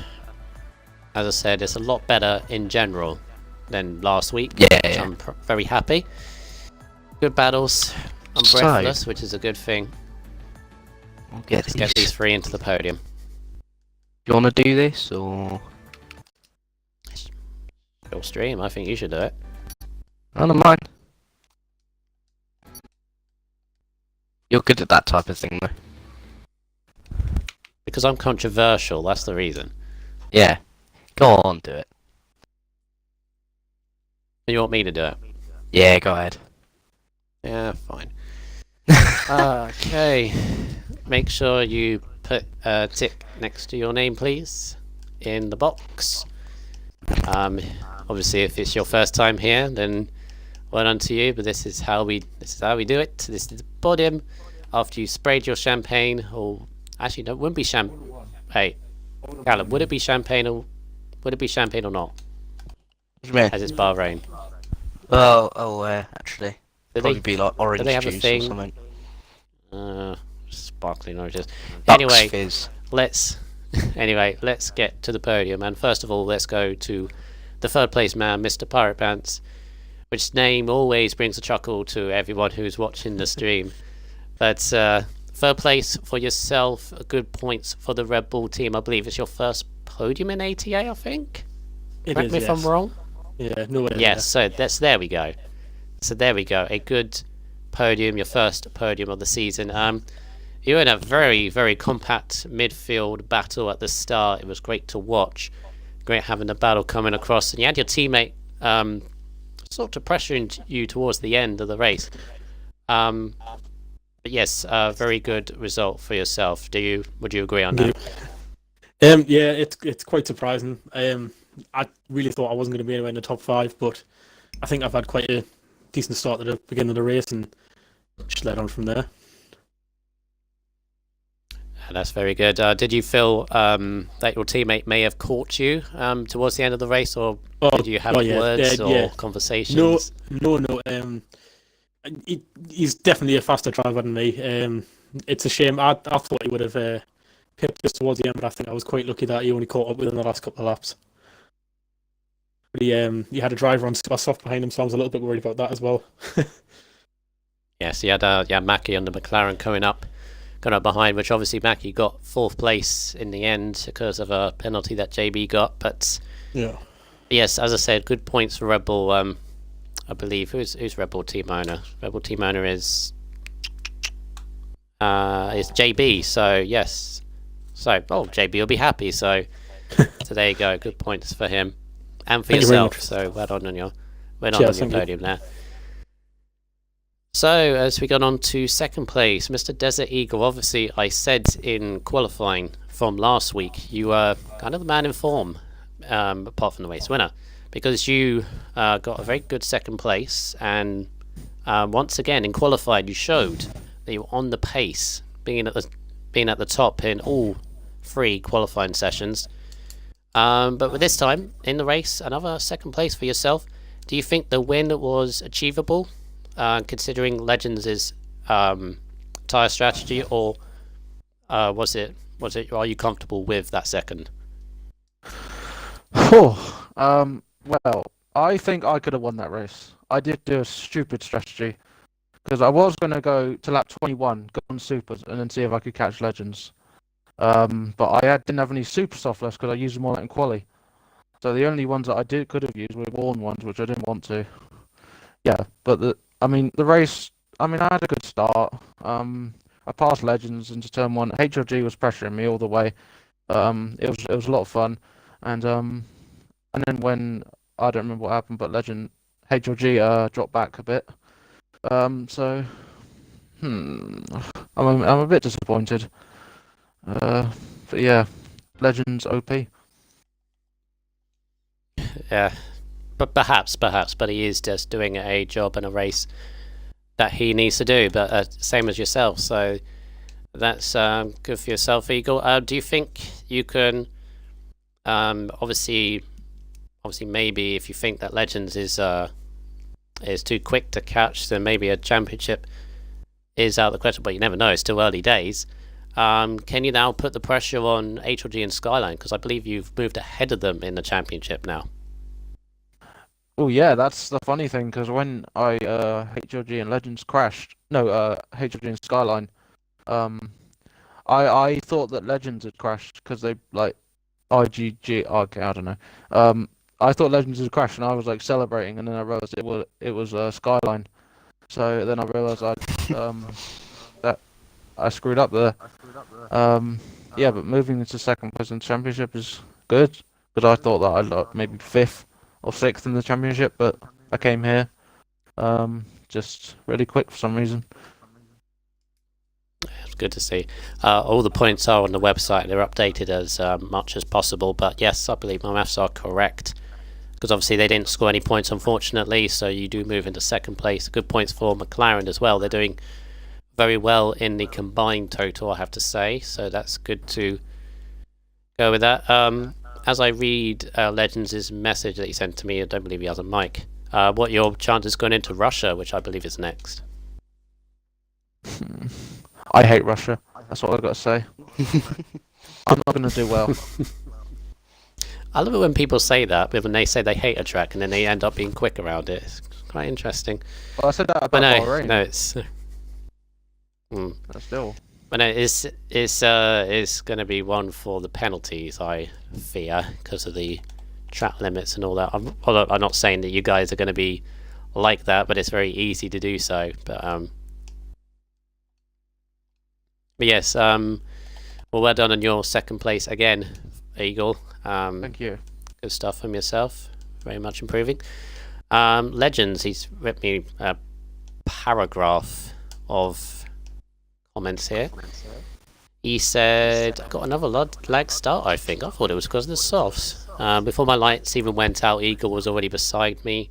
I said, it's a lot better in general than last week. Yeah. I'm very happy. Good battles. I'm breathless, which is a good thing. Let's get these 3 into the podium. Do you want to do this, or...? Your stream, I think you should do it. I don't mind. You're good at that type of thing, though. Because I'm controversial, that's the reason. Yeah. Go on, do it. You want me to do it? Yeah, go ahead. Yeah, fine. Okay. Make sure you put a tick next to your name, please, in the box. Obviously, if it's your first time here, then well done to you. But this is how we do it. This is the podium after you sprayed your champagne, or actually, no, it wouldn't be champagne. Hey, Callum, would it be champagne or not? What do you mean? As it's Bahrain. Actually, Do probably they, be like do orange they have a juice or thing? something. Sparkling oranges. Bucks Anyway, fizz. let's get to the podium. And first of all, let's go to the third place man, Mr. Pirate Pants, which name always brings a chuckle to everyone who's watching the stream. But third place for yourself, good points for the Red Bull team. I believe it's your first podium in ATA, I think. Correct me if I'm wrong. Yeah, no way. Yes, so there we go. So there we go. A good podium, your first podium of the season. You were in a very, very compact midfield battle at the start. It was great to watch. Great having the battle coming across, and you had your teammate sort of pressuring you towards the end of the race. But yes, very good result for yourself. Would you agree on that? Yeah, it's quite surprising. I really thought I wasn't going to be anywhere in the top 5, but I think I've had quite a decent start at the beginning of the race and just led on from there. That's very good. Did you feel that your teammate may have caught you towards the end of the race, or did you have words or conversations? No. He's definitely a faster driver than me. It's a shame. I thought he would have pipped just towards the end, but I think I was quite lucky that he only caught up within the last couple of laps. But he had a driver on super soft behind him, so I was a little bit worried about that as well. Yes, he had Mackie on the McLaren coming up behind, which obviously Mackie got 4th place in the end because of a penalty that JB got. But yeah, yes, as I said, good points for Red Bull. I believe who's Red Bull team owner? Red Bull team owner is JB. So yes, JB will be happy. So there you go. Good points for him and for yourself. So well done on your podium there. So, as we got on to second place, Mr. Desert Eagle. Obviously, I said in qualifying from last week, you were kind of the man in form, apart from the race winner, because you got a very good second place, and once again in qualifying, you showed that you were on the pace, being at the top in all 3 qualifying sessions. But with this time in the race, another second place for yourself. Do you think the win was achievable? Considering Legends' tyre strategy, or was it? Are you comfortable with that second? Well, I think I could have won that race. I did do a stupid strategy because I was going to go to lap 21, go on supers, and then see if I could catch Legends. But I didn't have any super soft left because I used them all in quali. So the only ones that I could have used were worn ones, which I didn't want to. Yeah, but the race, I had a good start. I passed Legends into turn 1. HLG was pressuring me all the way. It was a lot of fun. And then when, I don't remember what happened, but HLG dropped back a bit. I'm a bit disappointed. But yeah, Legends OP. Yeah. But perhaps, but he is just doing a job and a race that he needs to do, but same as yourself, so that's good for yourself, Eagle. Do you think you can, obviously maybe if you think that Legends is too quick to catch, then maybe a championship is out of the question, but you never know, it's still early days. Can you now put the pressure on HLG and Skyline, because I believe you've moved ahead of them in the championship now? Oh yeah, that's the funny thing, because when HLG and Legends crashed, HLG and Skyline, I thought that Legends had crashed because they IGG. Okay, I don't know. I thought Legends had crashed and I was celebrating, and then I realized it was Skyline. So then I realized that I screwed up there. Yeah, but moving into second place in the championship is good, because I thought that I'd maybe 5th or 6th in the championship, but I came here just really quick for some reason. It's good to see. All the points are on the website. They're updated as much as possible, but yes, I believe my maths are correct. because obviously they didn't score any points, unfortunately. So you do move into second place. Good points for McLaren as well. They're doing very well in the combined total, I have to say. So that's good to go with that. As I read Legends' message that he sent to me, I don't believe he has a mic. What your chances going into Russia, which I believe is next? I hate Russia. That's what I've got to say. I'm not going to do well. I love it when people say that, but when they say they hate a track and then they end up being quick around it. It's quite interesting. Well, I said that about But Bahrain. no, it's... But still. But no, it's going to be one for the penalties, I fear, because of the track limits and all that. Although I'm not saying that you guys are going to be like that, but it's very easy to do so. But yes, well, well done on your second place again, Eagle. Thank you. Good stuff from yourself. Very much improving. Legends, he's written me a paragraph of comments here. He said, I got another lag start, I think. I thought it was because of the softs. Before my lights even went out, Eagle was already beside me.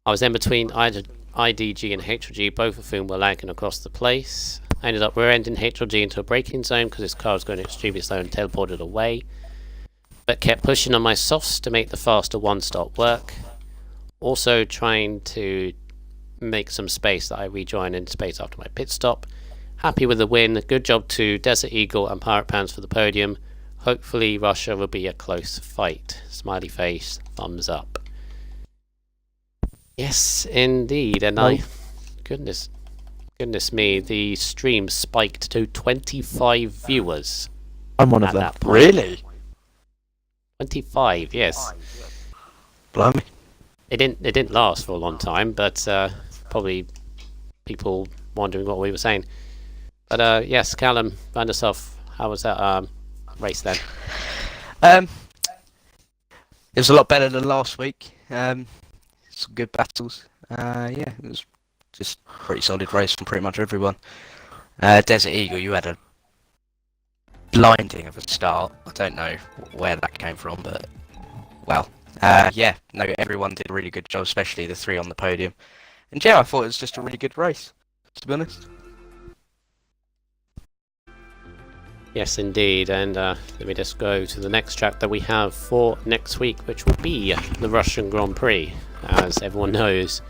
I was in between IDG and HLG, both of whom were lagging across the place. I ended up rear-ending HLG into a braking zone because his car was going extremely slow and teleported away. But kept pushing on my softs to make the faster one-stop work. Also trying to make some space that I rejoined in space after my pit stop. Happy with the win. Good job to Desert Eagle and Pirate Pants for the podium. Hopefully Russia will be a close fight. Smiley face, thumbs up. Yes, indeed. And goodness me, the stream spiked to 25 viewers. I'm one of them. Really? 25, yes. Blimey. It didn't last for a long time, but probably people wondering what we were saying. But yes, Callum, find yourself. How was that race then? It was a lot better than last week. Some good battles. Yeah, it was just a pretty solid race from pretty much everyone. Desert Eagle, you had a blinding of a start. I don't know where that came from, but well, yeah, no, everyone did a really good job, especially the three on the podium. And yeah, I thought it was just a really good race, to be honest. Yes, indeed. And let me just go to the next track that we have for next week, which will be the Russian Grand Prix. As everyone knows,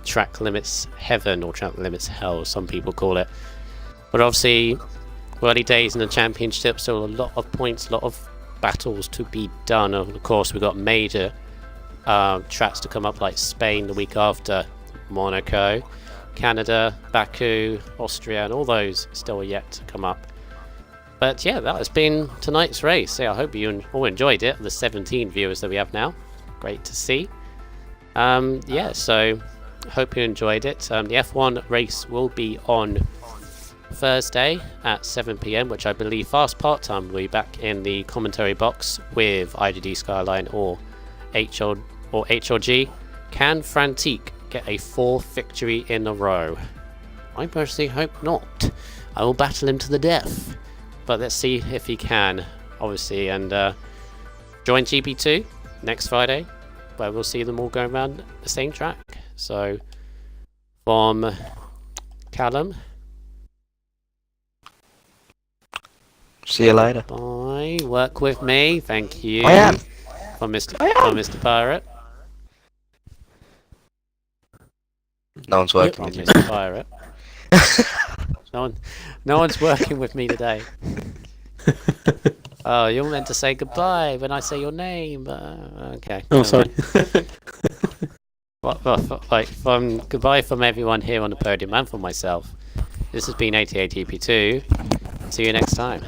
track limits heaven, or track limits hell, some people call it. But obviously, early days in the championship, so a lot of points, a lot of battles to be done. And of course, we've got major tracks to come up, like Spain the week after, Monaco, Canada, Baku, Austria, and all those still yet to come up. But yeah, that has been tonight's race. Yeah, I hope you all enjoyed it. The 17 viewers that we have now, great to see. Yeah, so hope you enjoyed it. The F1 race will be on Thursday at 7 PM, which I believe Fast Part-Time will be back in the commentary box with IGD Skyline or HLG. Can Frantique get a 4th victory in a row? I personally hope not. I will battle him to the death. But let's see if he can, obviously. And join GP2 next Friday, where we'll see them all going around the same track. So, from Callum. See you later. Bye. Work with me. Thank you. I am. From Mr. Pirate. No one's working From with you. Mr. Pirate. No one's working with me today. Oh, you're meant to say goodbye when I say your name. Okay. Oh, sorry. Goodbye from everyone here on the podium and from myself. This has been 88 GP2. See you next time.